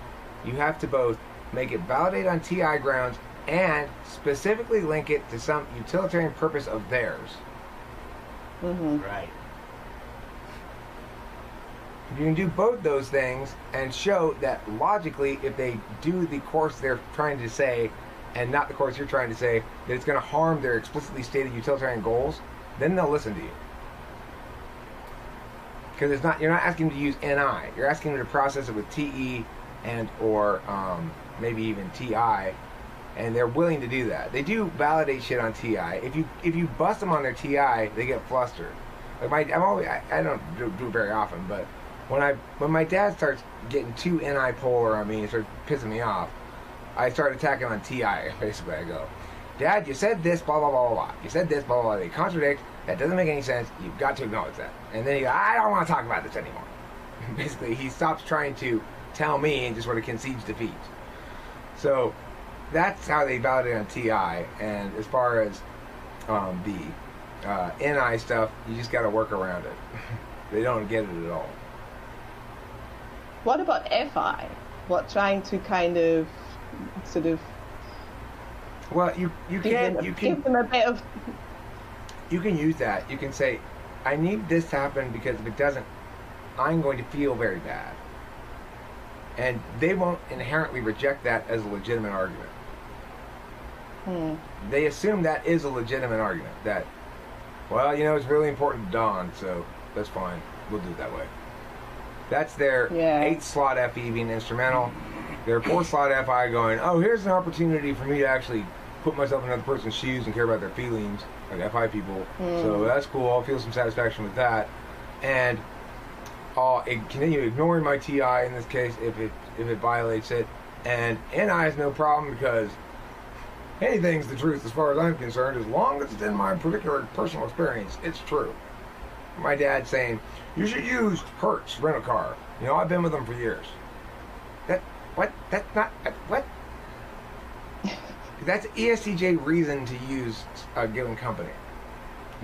you have to both make it validate on TI grounds and specifically link it to some utilitarian purpose of theirs. Mm-hmm. Right. You can do both those things and show that logically, if they do the course they're trying to say and not the course you're trying to say, that it's going to harm their explicitly stated utilitarian goals, then they'll listen to you. Because it's not, you're not asking them to use NI. You're asking them to process it with TE and or maybe even TI, and they're willing to do that. They do validate shit on TI. If you bust them on their TI, they get flustered. Like I don't do it very often, but when my dad starts getting too NI polar on me and starts pissing me off, I start attacking on TI. Basically, I go, Dad, you said this, blah blah blah blah blah. You said this, blah blah blah. They contradict. That doesn't make any sense. You've got to acknowledge that. And then he goes, I don't want to talk about this anymore. Basically, he stops trying to tell me and just sort of concedes defeat. So that's how they validate on TI. And as far as the NI stuff, you just got to work around it. They don't get it at all. What about FI? What, trying to kind of sort of... Well, you can give them a bit of... You can use that. You can say, I need this to happen because if it doesn't, I'm going to feel very bad. And they won't inherently reject that as a legitimate argument. They assume that is a legitimate argument. That, well, it's really important to Dawn, so that's fine. We'll do it that way. That's their 8-slot FE being instrumental. Their 4-slot FI going, oh, here's an opportunity for me to actually put myself in another person's shoes and care about their feelings, like FI people. So that's cool. I'll feel some satisfaction with that. And I'll continue ignoring my TI in this case if it violates it. And NI is no problem because anything's the truth as far as I'm concerned. As long as it's in my particular personal experience, it's true. My dad saying, you should use Hertz rent-a-car. I've been with them for years. What? That's ESTJ reason to use a given company.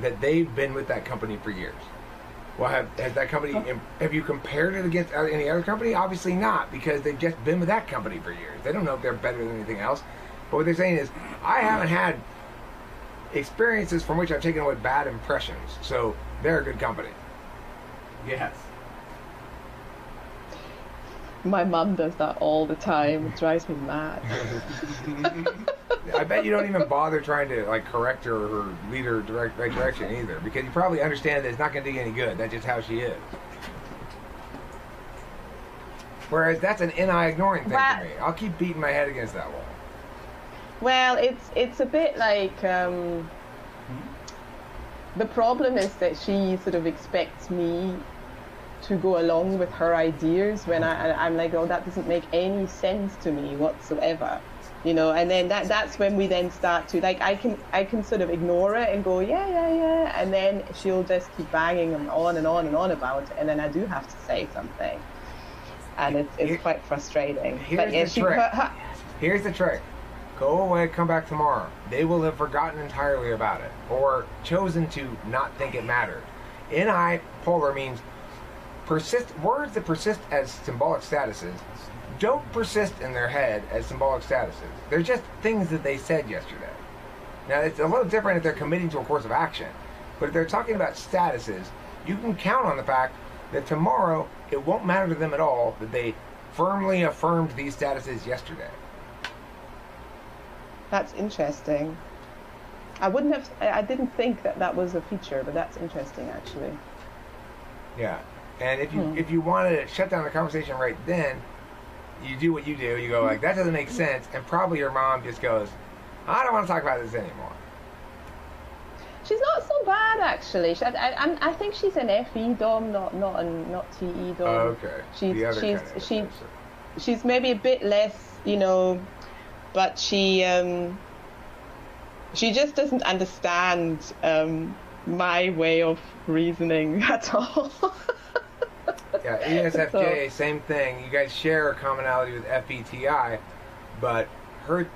That they've been with that company for years. Well, has that company, have you compared it against any other company? Obviously not, because they've just been with that company for years. They don't know if they're better than anything else. But what they're saying is, I haven't had experiences from which I've taken away bad impressions, so they're a good company. Yes. My mum does that all the time. It drives me mad. I bet you don't even bother trying to correct her or lead her right direction either, because you probably understand that it's not going to do you any good. That's just how she is. Whereas that's an NI ignoring thing for me. I'll keep beating my head against that wall. Well, it's a bit like the problem is that she sort of expects me to go along with her ideas when I'm like, oh, that doesn't make any sense to me whatsoever, and then that's when we then start to I can sort of ignore it and go yeah, and then she'll just keep banging on and on and on about it, and then I do have to say something, and it's quite frustrating. Here's the trick. Go away, come back tomorrow. They will have forgotten entirely about it or chosen to not think it mattered. NI polar means words that persist as symbolic statuses don't persist in their head as symbolic statuses. They're just things that they said yesterday. Now, it's a little different if they're committing to a course of action, but if they're talking about statuses, you can count on the fact that tomorrow it won't matter to them at all that they firmly affirmed these statuses yesterday. That's interesting. I didn't think that was a feature, but that's interesting actually. Yeah. And if you wanted to shut down the conversation right then, you do what you do. You go that doesn't make sense, and probably your mom just goes, I don't want to talk about this anymore. She's not so bad actually. I think she's an FE dom, not TE dom. Oh, okay. She's maybe a bit less, but she just doesn't understand my way of reaning at all. Yeah, ESFJ, same thing. You guys share a commonality with FETI, but her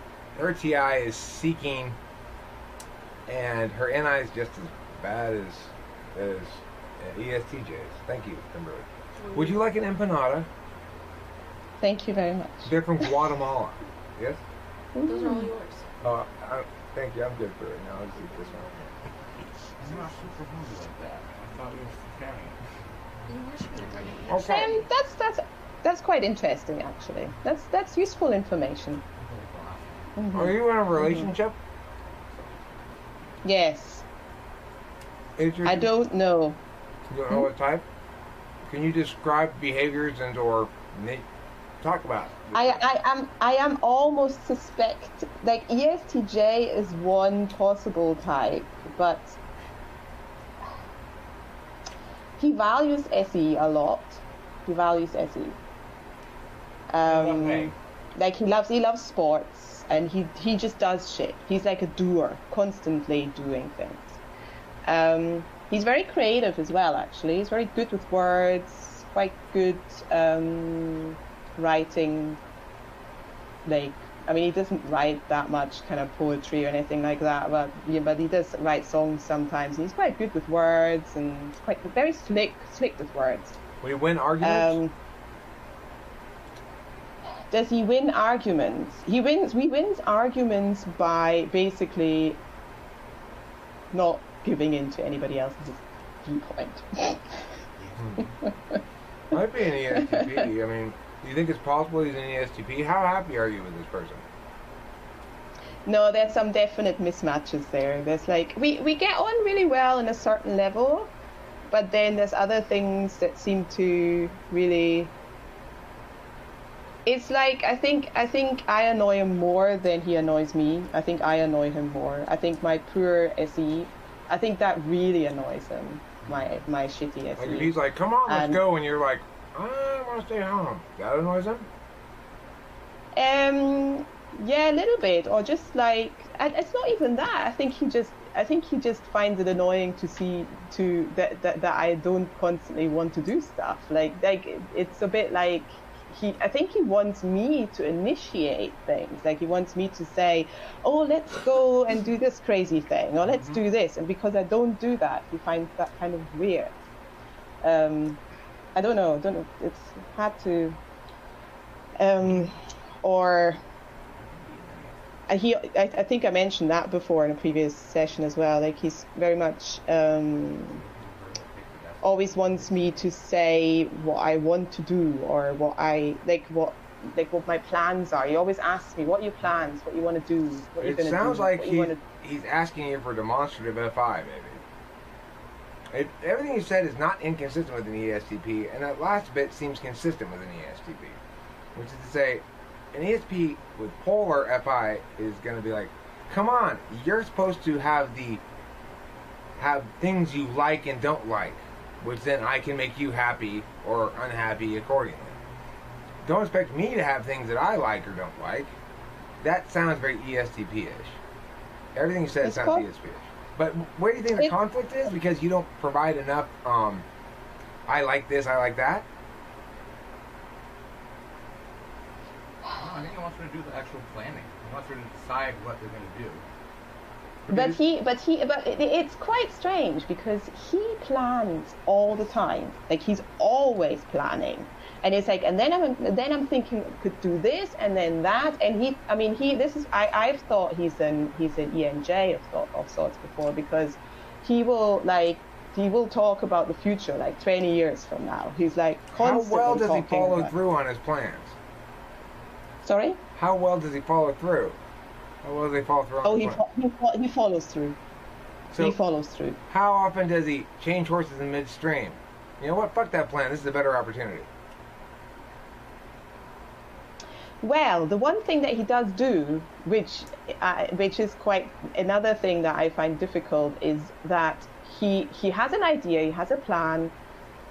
TI is seeking, and her NI is just as bad as ESTJ's. Thank you, Kimberly. Would you like an empanada? Thank you very much. They're from Guatemala. Yes? Those are all yours. Thank you. I'm good for it now. Let's eat this one. I'm not super hungry like that. I thought we were vegetarian. You were sure. Okay. That's quite interesting, actually. That's useful information. Mhm. Are you in a relationship? Yes. I don't know. You don't know what type? Can you describe behaviors and or talk about it? I am almost suspect, like ESTJ is one possible type, but he values SE a lot. He values SE. Like he loves sports, and he just does shit. He's like a doer, constantly doing things. He's very creative as well, actually. He's very good with words, quite good writing. Like, I mean, he doesn't write that much kind of poetry or anything like that, but he does write songs sometimes. He's quite good with words and quite very slick with words. Will you win arguments? Does he win arguments? He wins arguments by basically not giving in to anybody else's viewpoint. Might be an ESTP. I mean, do you think it's possible he's an ESTP? How happy are you with this person? No, there's some definite mismatches there. There's like, we get on really well in a certain level, but then there's other things that seem to really... It's like, I think I annoy him more than he annoys me. I think I annoy him more. I think my poor SE, I think that really annoys him, my shitty SE. Like if he's like, come on, let's go, and you're like, I want to stay home. That annoys him? Yeah, a little bit, or just like, it's not even that. I think he just finds it annoying to see that I don't constantly want to do stuff. Like it's a bit like I think he wants me to initiate things. Like he wants me to say, oh, let's go and do this crazy thing, or let's do this. And because I don't do that, he finds that kind of weird. I don't know. It's hard to, I think I mentioned that before in a previous session as well. Like he's very much always wants me to say what I want to do, or what my plans are. He always asks me, what are your plans, what you want to do, what you're going to do. It sounds like he's asking you for demonstrative FI, maybe. Everything you said is not inconsistent with an ESTP, and that last bit seems consistent with an ESTP. Which is to say, an ESTP with polar FI is going to be like, come on, you're supposed to have things you like and don't like, which then I can make you happy or unhappy accordingly. Don't expect me to have things that I like or don't like. That sounds very ESTP-ish. Everything you said sounds ESTP-ish. But where do you think the conflict is? Because you don't provide enough, I like this, I like that? I think he wants her to do the actual planning. He wants her to decide what they're going to do. But it's quite strange because he plans all the time. Like he's always planning, and it's like, and then I'm thinking could do this and then that, and I've thought he's an ENJ of sorts before, because he will talk about the future like 20 years from now. He's like constantly. How well does he follow through on his plans? Sorry? How well does he follow through? How well does he follow through on his plans? He follows through. So he follows through. How often does he change horses in midstream? You know what? Fuck that plan. This is a better opportunity. Well, the one thing that he does do, which is quite another thing that I find difficult, is that he has an idea, he has a plan,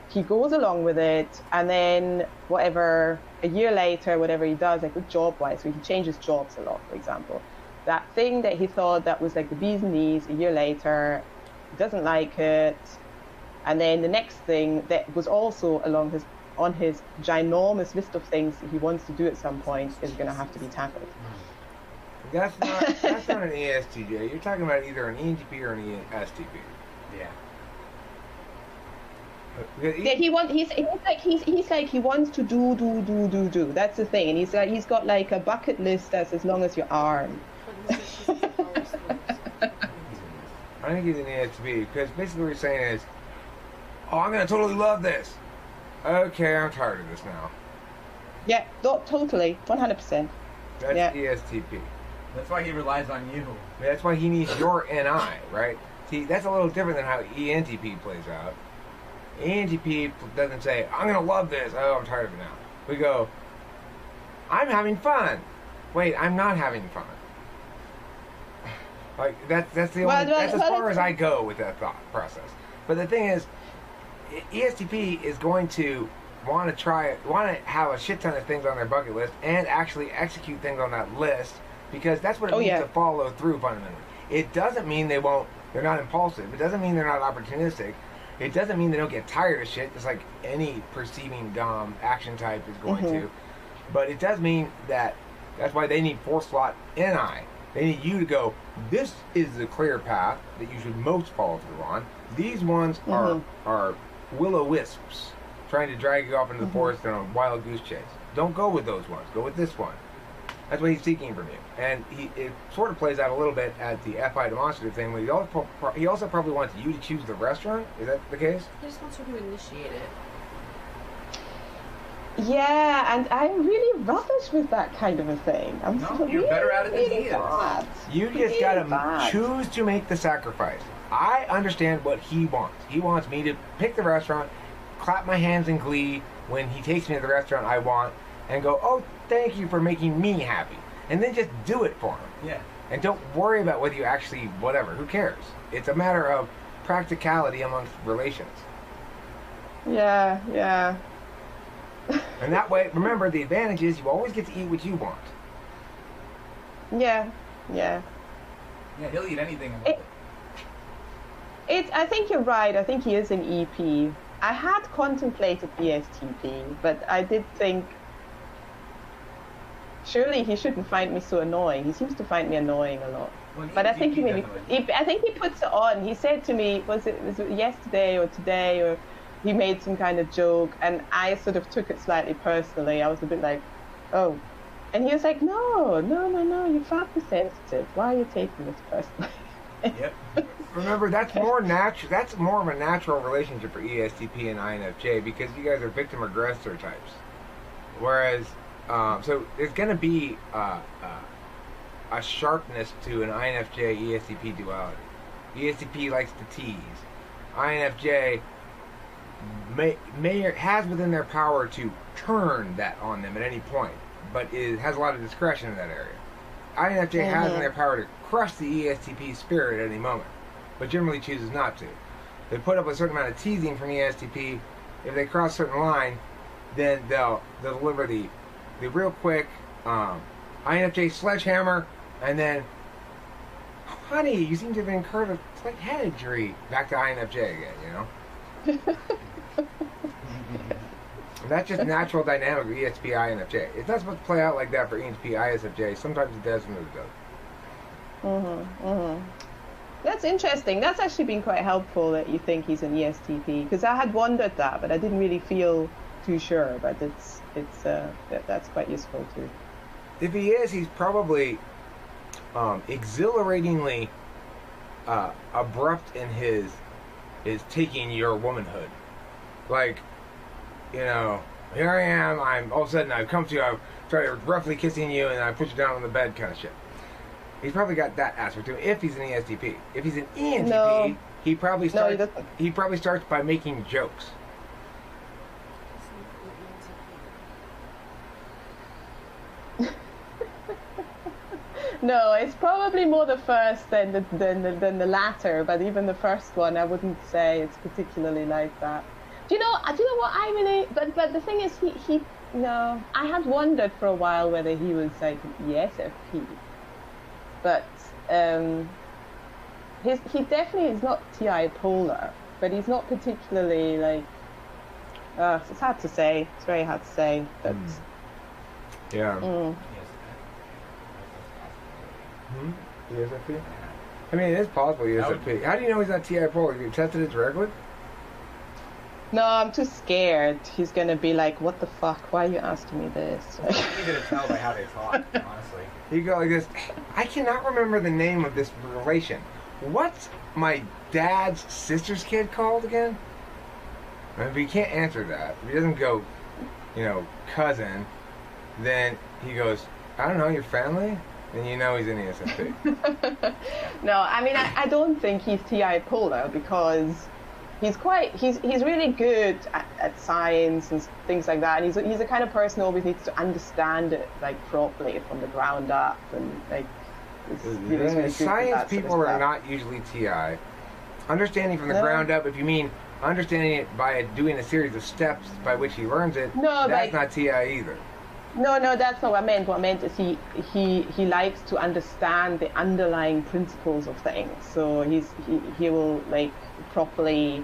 he goes along with it, and then a year later, whatever he does, like with job-wise, so he changes jobs a lot, for example. That thing that he thought that was like the bee's knees, a year later, he doesn't like it, and then the next thing that was also on his ginormous list of things that he wants to do at some point is going to have to be tackled. That's not an ESTJ. You're talking about either an ENTP or an ESTP. Yeah. Yeah, he wants. He's like he wants to do. That's the thing, and he's got like a bucket list that's as long as your arm. I think he's an ESTP because basically what you're saying is, oh, I'm gonna totally love this. Okay, I'm tired of this now. Yeah, totally, 100%. That's yeah. ESTP. That's why he relies on you. That's why he needs your NI, right? See, that's a little different than how ENTP plays out. ENTP doesn't say, I'm going to love this. Oh, I'm tired of it now. We go, I'm having fun. Wait, I'm not having fun. Like, that's as far as I go with that thought process. But the thing is, ESTP is going to want to have a shit ton of things on their bucket list and actually execute things on that list because that's what it means to follow through fundamentally. It doesn't mean they're not impulsive. It doesn't mean they're not opportunistic. It doesn't mean they don't get tired of shit, just like any perceiving Dom action type is going to. But it does mean that's why they need 4-slot NI. They need you to go, this is the clear path that you should most follow through on. These ones are will-o-wisps trying to drag you off into the forest on a wild goose chase. Don't go with those ones. Go with this one. That's what he's seeking from you. And it sort of plays out a little bit at the FI demonstrative thing, where he also probably wants you to choose the restaurant. Is that the case? He just wants you to initiate it. Yeah, and I'm really rubbish with that kind of a thing. You're better at it than he is. You just gotta choose to make the sacrifice. I understand what he wants. He wants me to pick the restaurant, clap my hands in glee when he takes me to the restaurant I want, and go, oh, thank you for making me happy. And then just do it for him. Yeah. And don't worry about whether you actually, whatever, who cares? It's a matter of practicality amongst relations. Yeah, yeah. And that way, remember, the advantage is you always get to eat what you want. Yeah, yeah. Yeah, he'll eat anything. I think you're right. I think he is an EP. I had contemplated ESTP, but I did think surely he shouldn't find me so annoying. He seems to find me annoying a lot. Well, but I think I think he puts it on. He said to me, was it yesterday or today, or he made some kind of joke, and I sort of took it slightly personally. I was a bit like, oh. And he was like, no, you're far too sensitive. Why are you taking this personally? Yep. Remember, that's more natural. That's more of a natural relationship for ESTP and INFJ because you guys are victim aggressor types. Whereas, so there's going to be a sharpness to an INFJ ESTP duality. ESTP likes to tease. INFJ has within their power to turn that on them at any point, but has a lot of discretion in that area. INFJ has in their power to crush the ESTP spirit at any moment, but generally chooses not to. They put up a certain amount of teasing from ESTP. If they cross a certain line, then they'll deliver the real quick INFJ sledgehammer, and then, honey, you seem to have incurred a slight head injury. Back to INFJ again, you know? That's just natural dynamic of ESTP, INFJ. It's not supposed to play out like that for ESTP, ISFJ. Sometimes it does, sometimes it doesn't. That's interesting. That's actually been quite helpful that you think he's an ESTP, because I had wondered that, but I didn't really feel too sure. But that's quite useful too. If he is, he's probably exhilaratingly abrupt in his taking your womanhood. Like, you know, here I am, I'm all of a sudden I've come to you, I've started roughly kissing you, and I put you down on the bed kind of shit. He's probably got that aspect to him if he's an ESTP. If he's an ENTP, he probably starts by making jokes. No, it's probably more the first than the latter, but even the first one, I wouldn't say it's particularly like that. Do you know what I really? But the thing is, he no. I had wondered for a while whether he was like an ESFP, but he definitely is not TI polar, but he's not particularly like. It's hard to say. It's very hard to say. But yeah. ESFP? I mean, it is possible ESFP. How do you know he's not TI polar? Have you tested it directly? No, I'm too scared. He's gonna be like, "What the fuck? Why are you asking me this?" It's easy to tell by how they talk, honestly. You go like this. I cannot remember the name of this relation. What's my dad's sister's kid called again? If he can't answer that, if he doesn't go, cousin, then he goes, I don't know, your family? Then you know he's an ESFP. No, I mean, I don't think he's TI polar because he's really good at science and things like that. And he's the kind of person who always needs to understand it like properly from the ground up and like. Really good Science people sort of are not usually TI. Understanding from the ground up, if you mean understanding it by doing a series of steps by which he learns it, that's not TI either. No, that's not what I meant. What I meant is he likes to understand the underlying principles of things. So he will like properly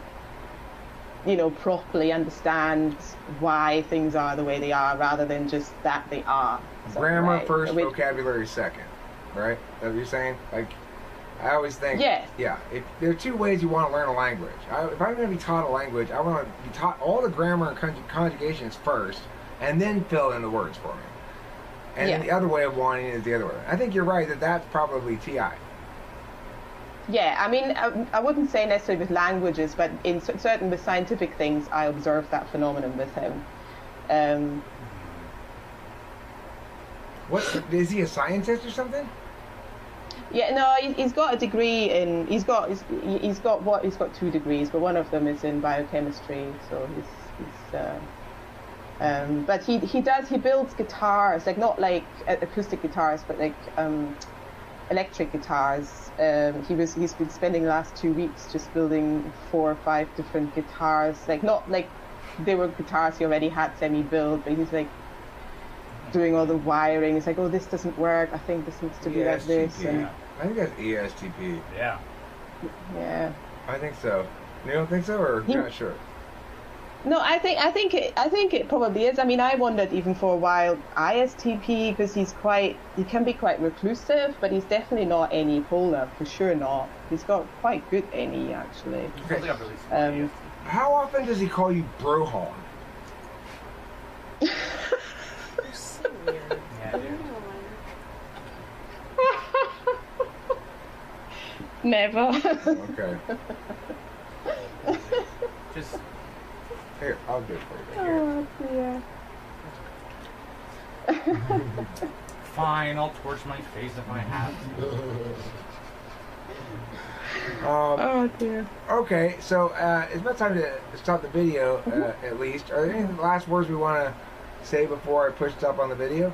understand why things are the way they are rather than just that they are. Grammar first, vocabulary second. Right? That's what you're saying? Like, I always think, yes. Yeah, there are two ways you want to learn a language. If I'm going to be taught a language, I want to be taught all the grammar and conjugations first, and then fill in the words for me. And then the other way of wanting it is the other way. I think you're right that that's probably TI. Yeah, I mean, I wouldn't say necessarily with languages, but in certain with scientific things, I observe that phenomenon with him. Is he a scientist or something? Yeah, no, he's got a degree in. He's got 2 degrees, but one of them is in biochemistry. So but he builds guitars, like not like acoustic guitars, but like electric guitars. He's been spending the last 2 weeks just building 4 or 5 different guitars, like not like they were guitars he already had semi-built, but he's like doing all the wiring. It's like, oh, this doesn't work. I think this needs to be like this. And I think that's ESTP. Yeah. Yeah. I think so. You don't think so, or you're not sure? No, I think it probably is. I mean, I wondered even for a while ISTP because he can be quite reclusive, but he's definitely not NE polar, for sure not. He's got quite good NE actually. Okay. How often does he call you Brohorn? So weird. Yeah, dude. Never. Okay. Just Here, I'll do it for you. Oh dear. fine, I'll torch my face if I have to. Oh dear. Okay, so it's about time to stop the video, at least. Are there any last words we want to say before I push stop on the video?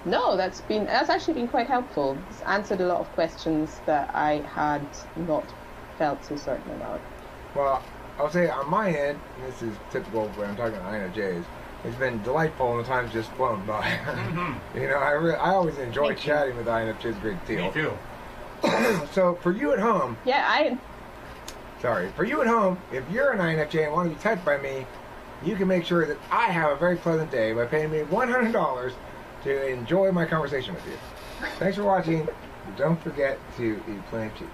No, that's actually been quite helpful. It's answered a lot of questions that I had not felt so certain about. Well, I'll say on my end, and this is typical when I'm talking to INFJs, it's been delightful and the time's just flown by. Mm-hmm. I always enjoy chatting with INFJs a great deal. Me too. So for you at home, for you at home, if you're an INFJ and want to be touched by me, you can make sure that I have a very pleasant day by paying me $100 to enjoy my conversation with you. Thanks for watching. Don't forget to eat plenty of cheese.